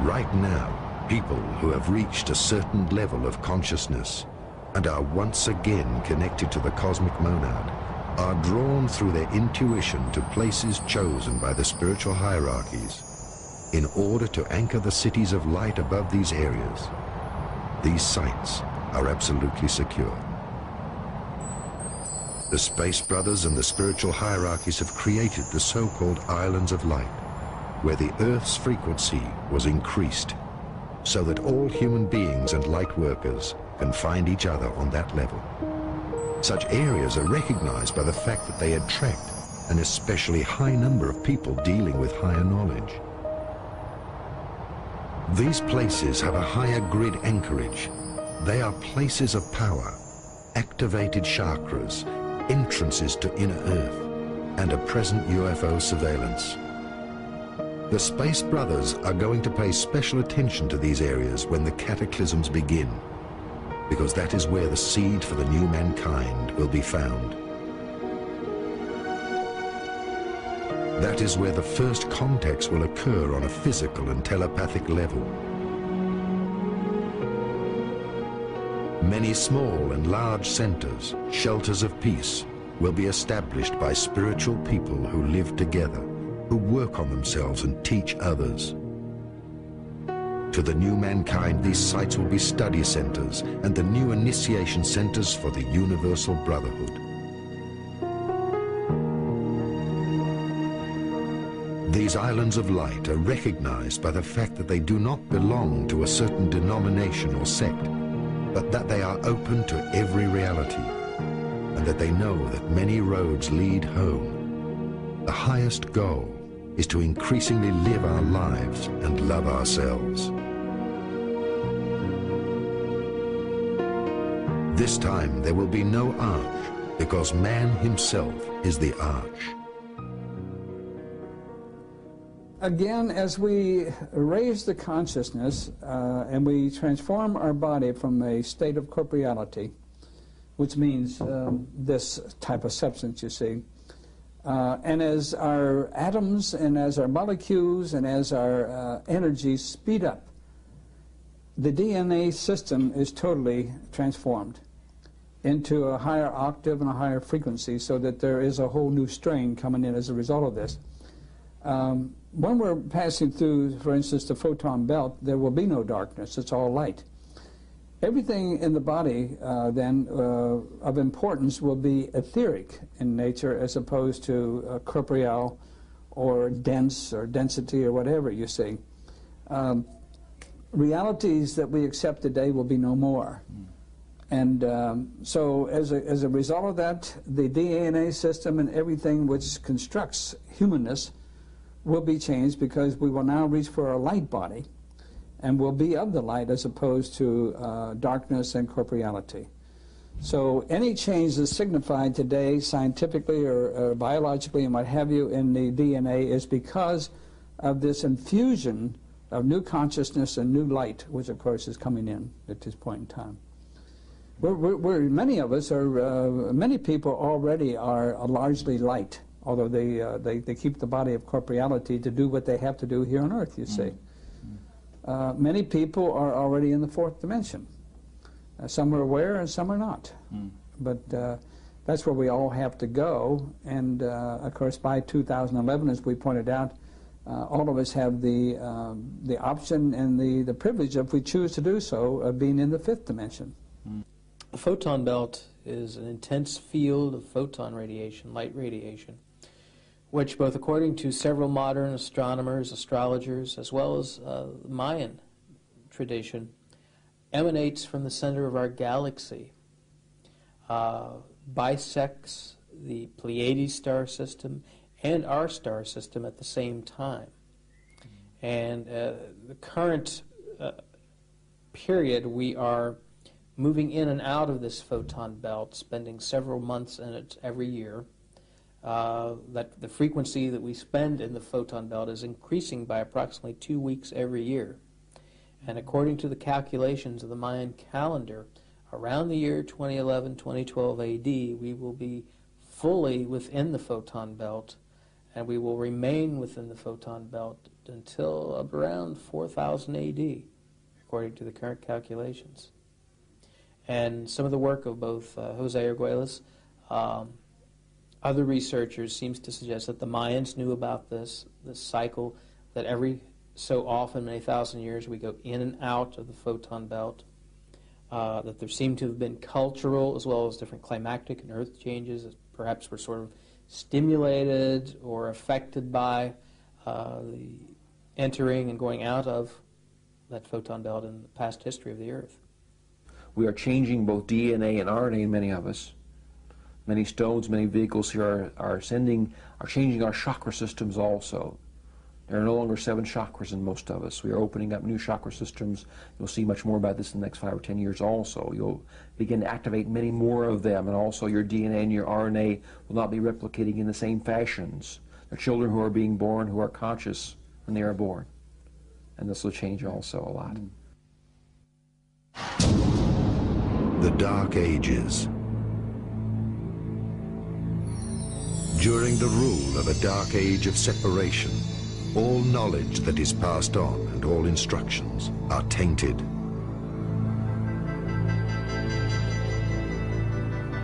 Right now, people who have reached a certain level of consciousness and are once again connected to the cosmic monad are drawn through their intuition to places chosen by the spiritual hierarchies in order to anchor the cities of light above these areas. These sites are absolutely secure. The Space Brothers and the spiritual hierarchies have created the so-called Islands of Light, where the Earth's frequency was increased so that all human beings and light workers can find each other on that level. Such areas are recognized by the fact that they attract an especially high number of people dealing with higher knowledge. These places have a higher grid anchorage. They are places of power, activated chakras, entrances to inner Earth, and a present UFO surveillance. The Space Brothers are going to pay special attention to these areas when the cataclysms begin, because that is where the seed for the new mankind will be found. That is where the first contacts will occur on a physical and telepathic level. Many small and large centers, shelters of peace, will be established by spiritual people who live together, who work on themselves and teach others. To the new mankind, these sites will be study centers and the new initiation centers for the Universal Brotherhood. These islands of light are recognized by the fact that they do not belong to a certain denomination or sect, but that they are open to every reality, and that they know that many roads lead home. The highest goal is to increasingly live our lives and love ourselves. This time there will be no arch, because man himself is the arch. Again, as we raise the consciousness and we transform our body from a state of corporeality, which means this type of substance, you see, and as our atoms and as our molecules and as our energies speed up, the DNA system is totally transformed into a higher octave and a higher frequency, so that there is a whole new strain coming in as a result of this. When we're passing through, for instance, the photon belt, there will be no darkness. It's all light. Everything in the body, then, of importance will be etheric in nature as opposed to corporeal or dense or density or whatever you see. Realities that we accept today will be no more. And so as a result of that, the DNA system and everything which constructs humanness will be changed, because we will now reach for a light body and will be of the light as opposed to darkness and corporeality. So any change that's signified today scientifically or biologically and what have you in the DNA is because of this infusion of new consciousness and new light, which of course is coming in at this point in time. Many of us are, many people already are largely light, although they keep the body of corporeality to do what they have to do here on Earth, you see. Many people are already in the fourth dimension. Some are aware and some are not. But that's where we all have to go. And of course, by 2011, as we pointed out, all of us have the option and the privilege, if we choose to do so, of being in the fifth dimension. The photon belt is an intense field of photon radiation, light radiation, which, both according to several modern astronomers, astrologers, as well as Mayan tradition, emanates from the center of our galaxy, bisects the Pleiades star system and our star system at the same time. And the current period, we are moving in and out of this photon belt, spending several months in it every year. that the frequency that we spend in the photon belt is increasing by approximately 2 weeks every year. And according to the calculations of the Mayan calendar, around the year 2011, 2012 AD, we will be fully within the photon belt, and we will remain within the photon belt until around 4000 AD, according to the current calculations. And some of the work of both Jose Arguelles, other researchers, seems to suggest that the Mayans knew about this cycle, that every so often, many thousand years, we go in and out of the photon belt, that there seem to have been cultural as well as different climactic and earth changes that perhaps were sort of stimulated or affected by the entering and going out of that photon belt in the past history of the earth. We are changing both DNA and RNA in many of us. Many stones, many vehicles here are changing our chakra systems also. There are no longer 7 chakras in most of us. We are opening up new chakra systems. You'll see much more about this in the next 5 or 10 years also. You'll begin to activate many more of them, and also your DNA and your RNA will not be replicating in the same fashions. There are children who are being born who are conscious when they are born. And this will change also a lot. The Dark Ages. During the rule of a dark age of separation, all knowledge that is passed on and all instructions are tainted.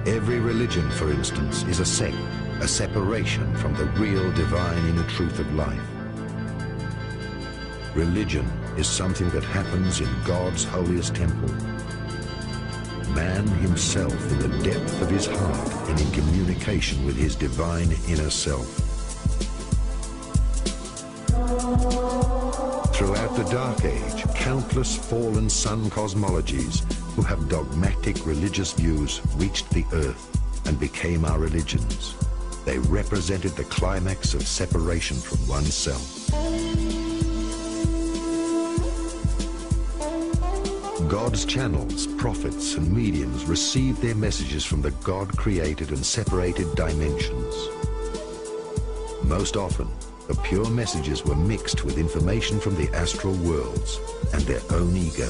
Every religion, for instance, is a sect, a separation from the real divine inner truth of life. Religion is something that happens in God's holiest temple. Man himself in the depth of his heart and in communication with his divine inner self. Throughout the Dark Age, countless fallen sun cosmologies who have dogmatic religious views reached the earth and became our religions. They represented the climax of separation from oneself. God's channels, prophets, and mediums received their messages from the God-created and separated dimensions. Most often, the pure messages were mixed with information from the astral worlds and their own ego.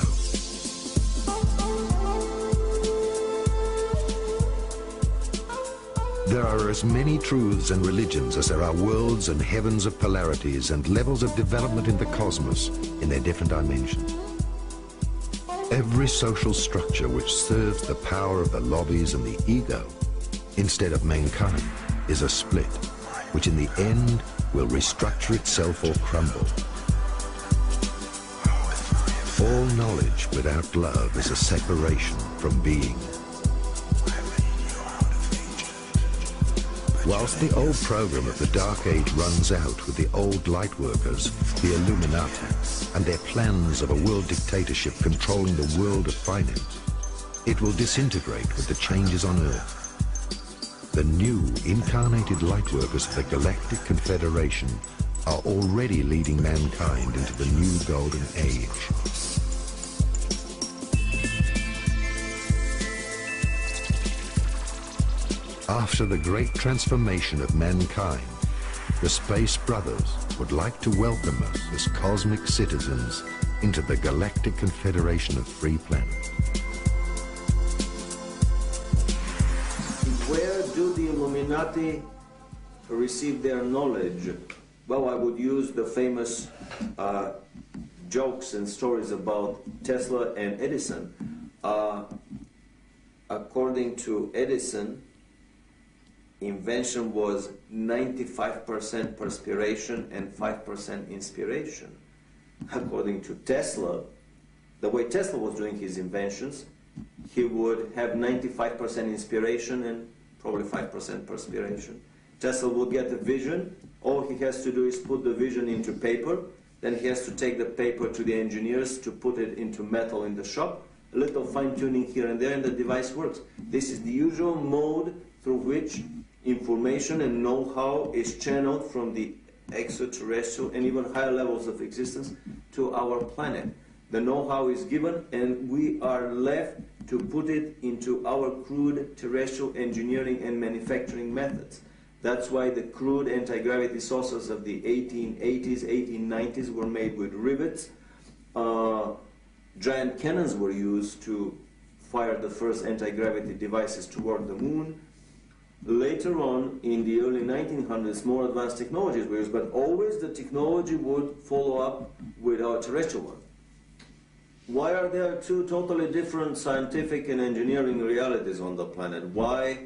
There are as many truths and religions as there are worlds and heavens of polarities and levels of development in the cosmos in their different dimensions. Every social structure which serves the power of the lobbies and the ego instead of mankind is a split, which in the end will restructure itself or crumble. All knowledge without love is a separation from being. Whilst the old program of the Dark Age runs out with the old light workers, the Illuminati, and their plans of a world dictatorship controlling the world of finance, it will disintegrate with the changes on Earth. The new incarnated light workers of the Galactic Confederation are already leading mankind into the new golden age. After the great transformation of mankind, the Space Brothers would like to welcome us as cosmic citizens into the Galactic Confederation of Free Planets. Where do the Illuminati receive their knowledge? Well, I would use the famous jokes and stories about Tesla and Edison. According to Edison, invention was 95% perspiration and 5% inspiration. According to Tesla, the way Tesla was doing his inventions, he would have 95% inspiration and probably 5% perspiration. Tesla will get the vision. All he has to do is put the vision into paper. Then he has to take the paper to the engineers to put it into metal in the shop. A little fine-tuning here and there, and the device works. This is the usual mode through which information and know-how is channeled from the extraterrestrial and even higher levels of existence to our planet. The know-how is given, and we are left to put it into our crude terrestrial engineering and manufacturing methods. That's why the crude anti-gravity saucers of the 1880s, 1890s were made with rivets. Giant cannons were used to fire the first anti-gravity devices toward the moon. Later on, in the early 1900s, more advanced technologies were used, but always the technology would follow up with our terrestrial one. Why are there two totally different scientific and engineering realities on the planet? Why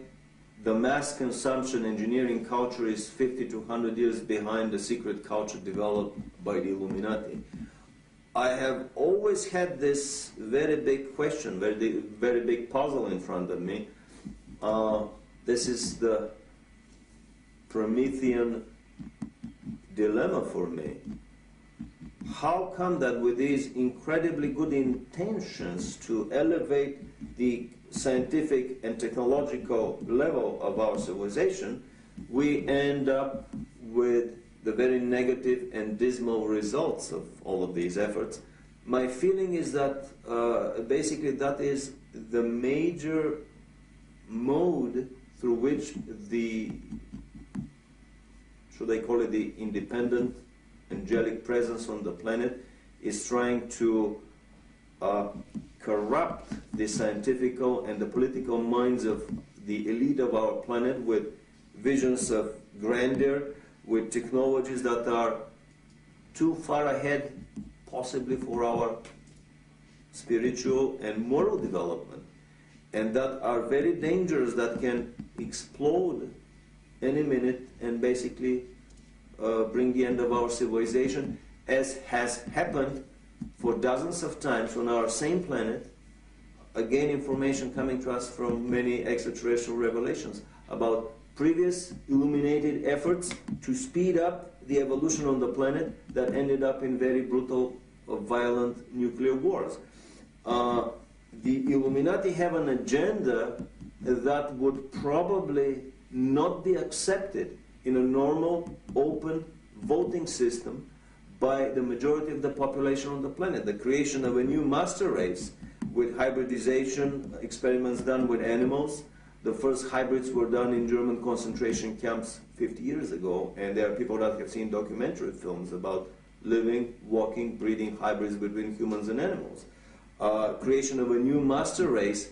the mass consumption engineering culture is 50 to 100 years behind the secret culture developed by the Illuminati? I have always had this very big question, very big puzzle in front of me. This is the Promethean dilemma for me. How come that with these incredibly good intentions to elevate the scientific and technological level of our civilization, we end up with the very negative and dismal results of all of these efforts? My feeling is that basically that is the major mode through which the, should I call it the independent angelic presence on the planet, is trying to corrupt the scientific and the political minds of the elite of our planet with visions of grandeur, with technologies that are too far ahead, possibly for our spiritual and moral development, and that are very dangerous, that can explode any minute and basically bring the end of our civilization, as has happened for dozens of times on our same planet. Again, information coming to us from many extraterrestrial revelations about previous illuminated efforts to speed up the evolution on the planet that ended up in very brutal, violent nuclear wars. The Illuminati have an agenda that would probably not be accepted in a normal, open voting system by the majority of the population on the planet. The creation of a new master race with hybridization, experiments done with animals. The first hybrids were done in German concentration camps 50 years ago, and there are people that have seen documentary films about living, walking, breeding hybrids between humans and animals. Creation of a new master race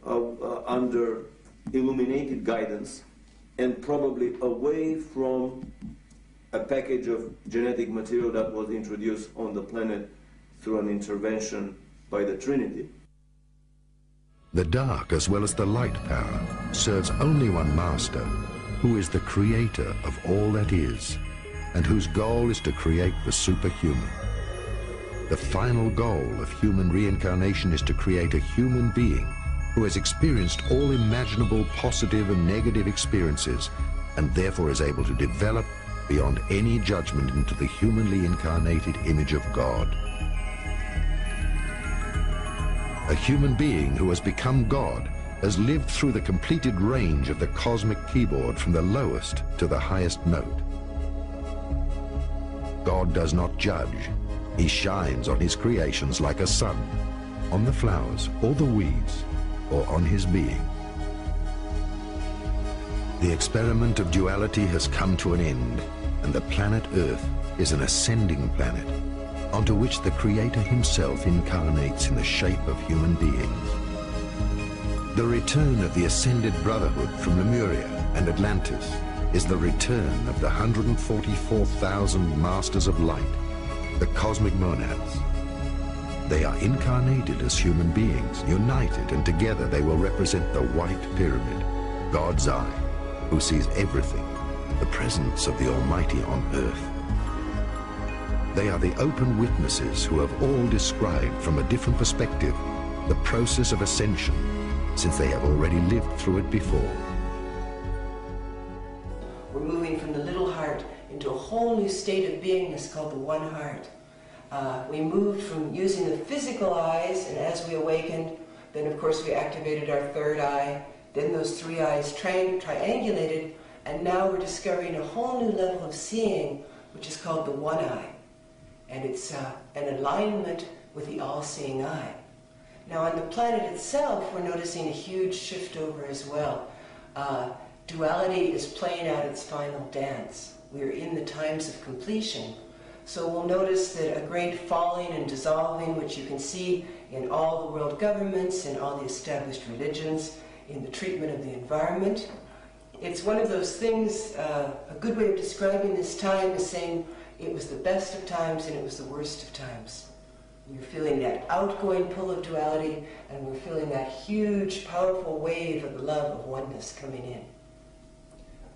under illuminated guidance, and probably away from a package of genetic material that was introduced on the planet through an intervention by the Trinity. The dark as well as the light power serves only one master, who is the creator of all that is, and whose goal is to create the superhuman. The final goal of human reincarnation is to create a human being who has experienced all imaginable positive and negative experiences, and therefore is able to develop beyond any judgment into the humanly incarnated image of God. A human being who has become God has lived through the completed range of the cosmic keyboard from the lowest to the highest note. God does not judge. He shines on his creations like a sun, on the flowers or the weeds, or on his being. The experiment of duality has come to an end, and the planet Earth is an ascending planet onto which the Creator himself incarnates in the shape of human beings. The return of the ascended brotherhood from Lemuria and Atlantis is the return of the 144,000 masters of light, the cosmic monads. They are incarnated as human beings, united, and together they will represent the white pyramid, God's eye, who sees everything, the presence of the Almighty on earth. They are the open witnesses who have all described from a different perspective the process of ascension, since they have already lived through it before. We're moving from the little heart into a whole new state of beingness called the one heart. We moved from using the physical eyes, and as we awakened, then of course we activated our third eye, then those three eyes triangulated, and now we're discovering a whole new level of seeing, which is called the one eye. And it's an alignment with the all-seeing eye. Now on the planet itself, we're noticing a huge shift over as well. Duality is playing out its final dance. We are in the times of completion. So we'll notice that a great falling and dissolving, which you can see in all the world governments, in all the established religions, in the treatment of the environment. It's one of those things, a good way of describing this time is saying it was the best of times and it was the worst of times. We're feeling that outgoing pull of duality, and we're feeling that huge, powerful wave of the love of oneness coming in.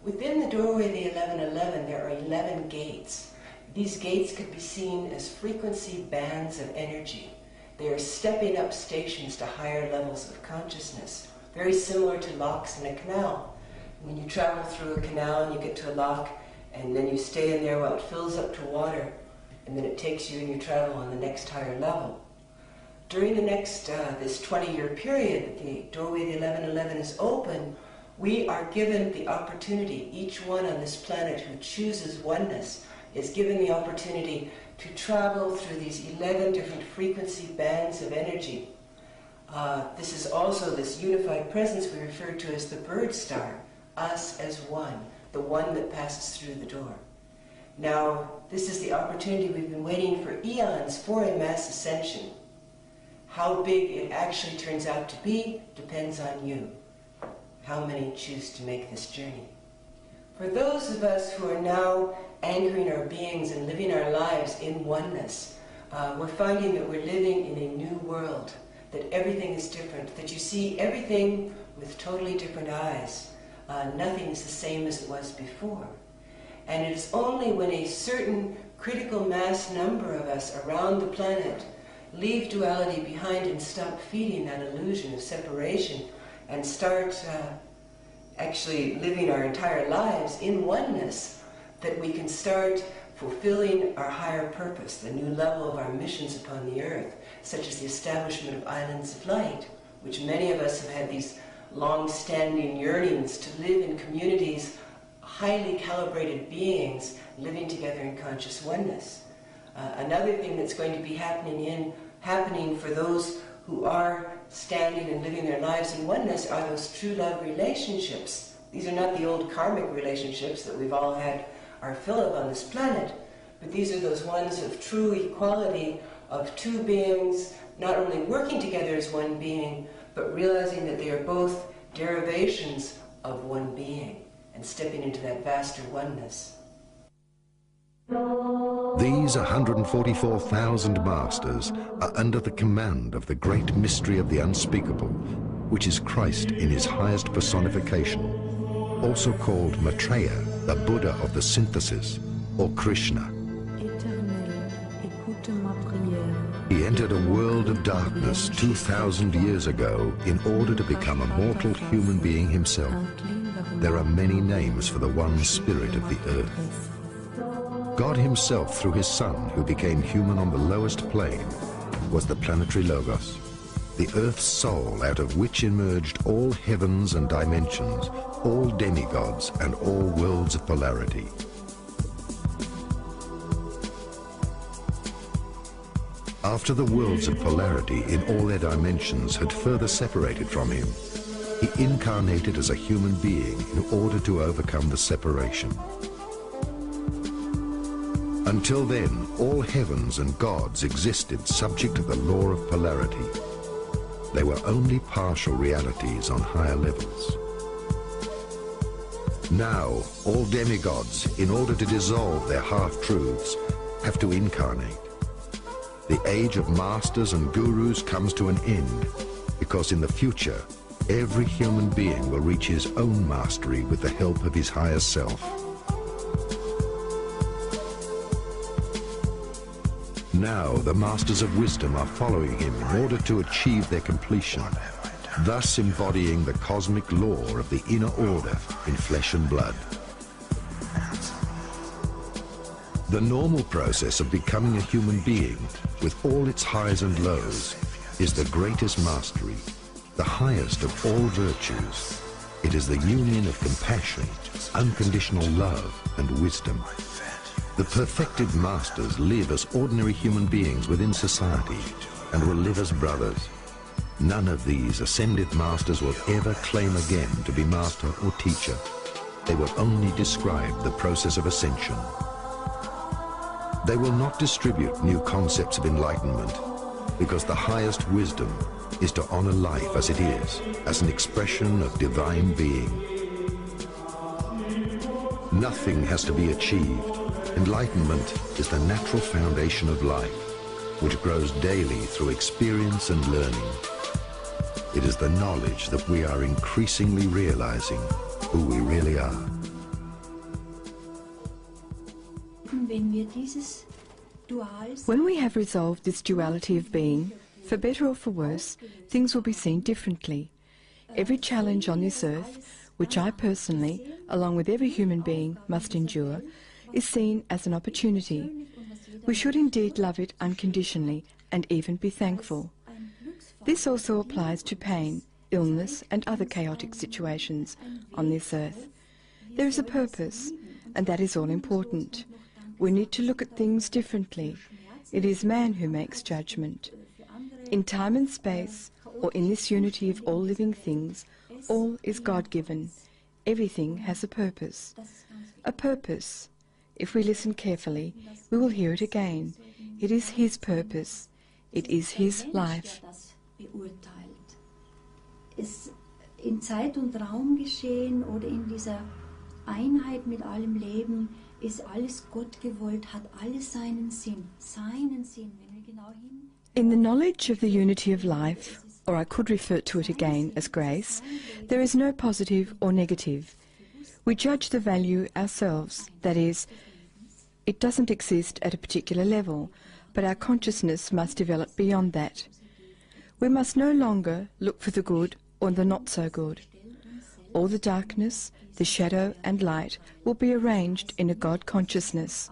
Within the doorway of the 1111, there are 11 gates. These gates could be seen as frequency bands of energy. They are stepping up stations to higher levels of consciousness, very similar to locks in a canal. When you travel through a canal and you get to a lock, and then you stay in there while it fills up to water, and then it takes you and you travel on the next higher level. During the next, this 20-year period that the doorway of the 1111 is open, we are given the opportunity, each one on this planet who chooses oneness is given the opportunity to travel through these 11 different frequency bands of energy. This is also this unified presence we refer to as the bird star, us as one, the one that passes through the door. Now, this is the opportunity we've been waiting for eons for a mass ascension. How big it actually turns out to be depends on you. How many choose to make this journey? For those of us who are now anchoring our beings and living our lives in oneness, we're finding that we're living in a new world, that everything is different, that you see everything with totally different eyes. Nothing is the same as it was before. And it is only when a certain critical mass number of us around the planet leave duality behind and stop feeding that illusion of separation and start actually living our entire lives in oneness, that we can start fulfilling our higher purpose, the new level of our missions upon the earth, such as the establishment of islands of light, which many of us have had these long-standing yearnings to live in communities, highly calibrated beings living together in conscious oneness. Another thing that's going to be happening for those who are standing and living their lives in oneness are those true love relationships. These are not the old karmic relationships that we've all had our fill of on this planet, but these are those ones of true equality, of two beings not only working together as one being, but realizing that they are both derivations of one being and stepping into that vaster oneness. These 144,000 masters are under the command of the great mystery of the unspeakable, which is Christ in his highest personification, also called Maitreya, the Buddha of the synthesis, or Krishna. He entered a world of darkness 2,000 years ago in order to become a mortal human being himself. There are many names for the one spirit of the earth. God himself, through his Son, who became human on the lowest plane, was the planetary Logos, the Earth's soul out of which emerged all heavens and dimensions, all demigods and all worlds of polarity. After the worlds of polarity in all their dimensions had further separated from him, he incarnated as a human being in order to overcome the separation. Until then, all heavens and gods existed subject to the law of polarity. They were only partial realities on higher levels. Now, all demigods, in order to dissolve their half-truths, have to incarnate. The age of masters and gurus comes to an end, because in the future, every human being will reach his own mastery with the help of his higher self. Now the masters of wisdom are following him in order to achieve their completion, thus embodying the cosmic law of the inner order in flesh and blood. The normal process of becoming a human being, with all its highs and lows, is the greatest mastery, the highest of all virtues. It is the union of compassion, unconditional love, and wisdom. The perfected masters live as ordinary human beings within society and will live as brothers. None of these ascended masters will ever claim again to be master or teacher. they will only describe the process of ascension. They will not distribute new concepts of enlightenment, because the highest wisdom is to honor life as it is, as an expression of divine being. Nothing has to be achieved. Enlightenment is the natural foundation of life, which grows daily through experience and learning. It is the knowledge that we are increasingly realizing who we really are. When we have resolved this duality of being, for better or for worse, things will be seen differently. Every challenge on this earth, which I personally, along with every human being, must endure, is seen as an opportunity. We should indeed love it unconditionally and even be thankful. This also applies to pain, illness and other chaotic situations on this earth. There is a purpose, and that is all important. We need to look at things differently. It is man who makes judgment. In time and space, or in this unity of all living things, all is God-given. Everything has a purpose. A purpose. If we listen carefully, we will hear it again. It is His purpose. It is His life. In Zeit und Raum geschehen oder in dieser Einheit mit allem Leben ist alles Gott gewollt, hat alles seinen Sinn. Wenn wir genau hin. In the knowledge of the unity of life, or I could refer to it again as grace, there is no positive or negative. We judge the value ourselves, that is, it doesn't exist at a particular level, but our consciousness must develop beyond that. We must no longer look for the good or the not so good. All the darkness, the shadow and light will be arranged in a God consciousness.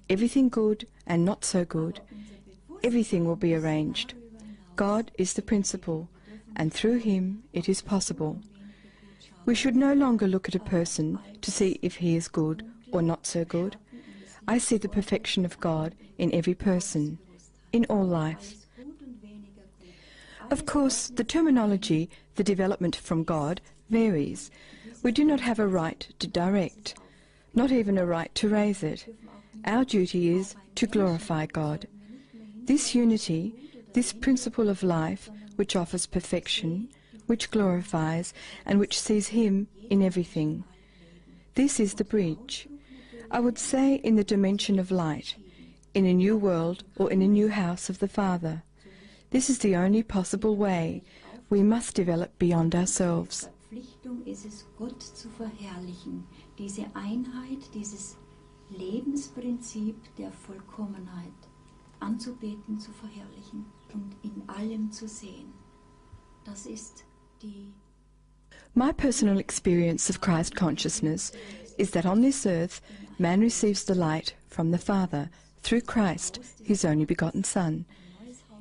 Everything good and not so good, everything will be arranged. God is the principle, and through Him it is possible. We should no longer look at a person to see if he is good or not so good. I see the perfection of God in every person, in all life. Of course, the terminology, the development from God, varies. We do not have a right to direct, not even a right to raise it. Our duty is to glorify God. This unity, this principle of life, which offers perfection, which glorifies, and which sees Him in everything. This is the bridge. I would say in the dimension of light, in a new world or in a new house of the Father. This is the only possible way. We must develop beyond ourselves. Verpflichtung ist es, Gott zu verherrlichen. Diese Einheit, dieses Lebensprinzip der Vollkommenheit anzubeten, zu verherrlichen und in allem zu sehen. Das ist die. My personal experience of Christ consciousness is that on this earth, man receives the light from the Father through Christ, His only begotten Son.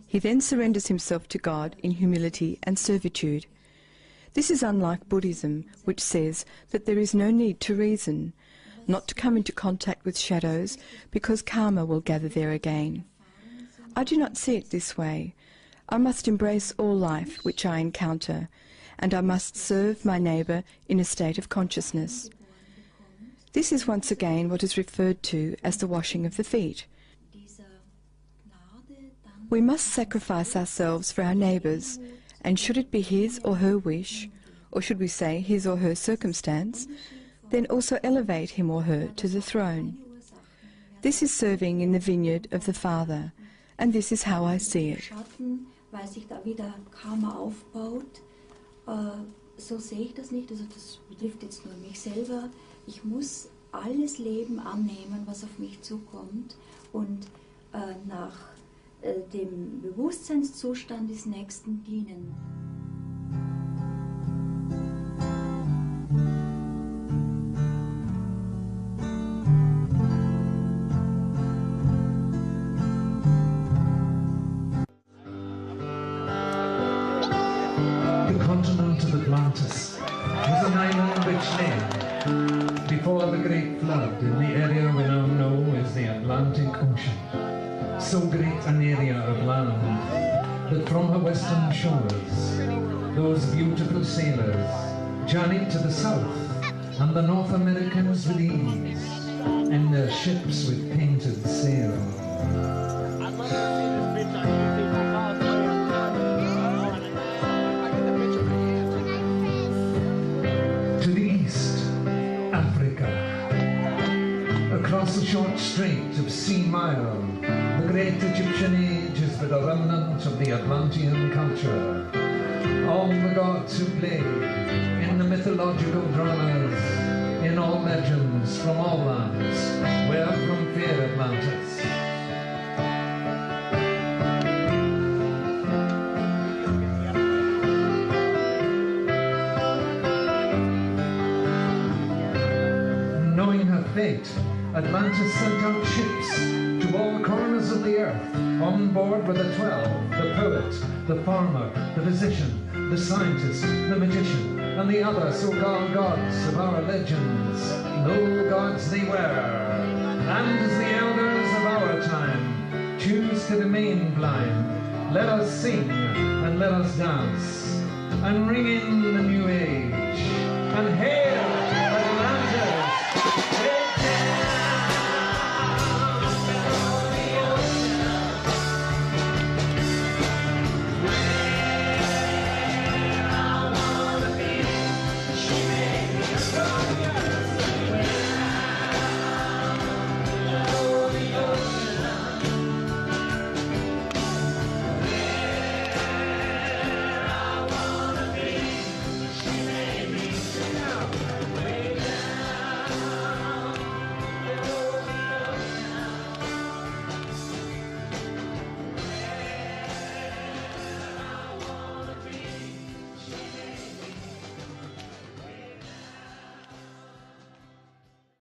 He then surrenders himself to God in humility and servitude. This is unlike Buddhism, which says that there is no need to reason, not to come into contact with shadows, because karma will gather there again. I do not see it this way. I must embrace all life which I encounter, and I must serve my neighbour in a state of consciousness. This is once again what is referred to as the washing of the feet. We must sacrifice ourselves for our neighbours, and should it be his or her wish, or should we say his or her circumstance, then also elevate him or her to the throne. This is serving in the vineyard of the Father, and this is how I see it. Weil sich da wieder Karma aufbaut, so sehe ich das nicht, also das betrifft jetzt nur mich selber. Ich muss alles Leben annehmen, was auf mich zukommt und nach dem Bewusstseinszustand des Nächsten dienen. The continent of Atlantis was an island which lay before the great flood in the area we now know as the Atlantic Ocean. So great an area of land that from her western shores those beautiful sailors journeyed to the south and the North Americans with ease, in their ships with painted sail. To the east, Africa. Across the short strait of Sea Mile, the great Egyptian age is but a remnant of the Atlantean culture. All the gods who play in the mythological dramas, in all legends from all lands, were from fair Atlantis. Knowing her fate, Atlantis sent out ships to all corners of the earth. On board were the 12, the poet, the farmer, the physician, the scientist, the magician, and the other so-called gods of our legends. No gods they were, and as the elders of our time choose to remain blind, let us sing and let us dance, and ring in the new age, and hail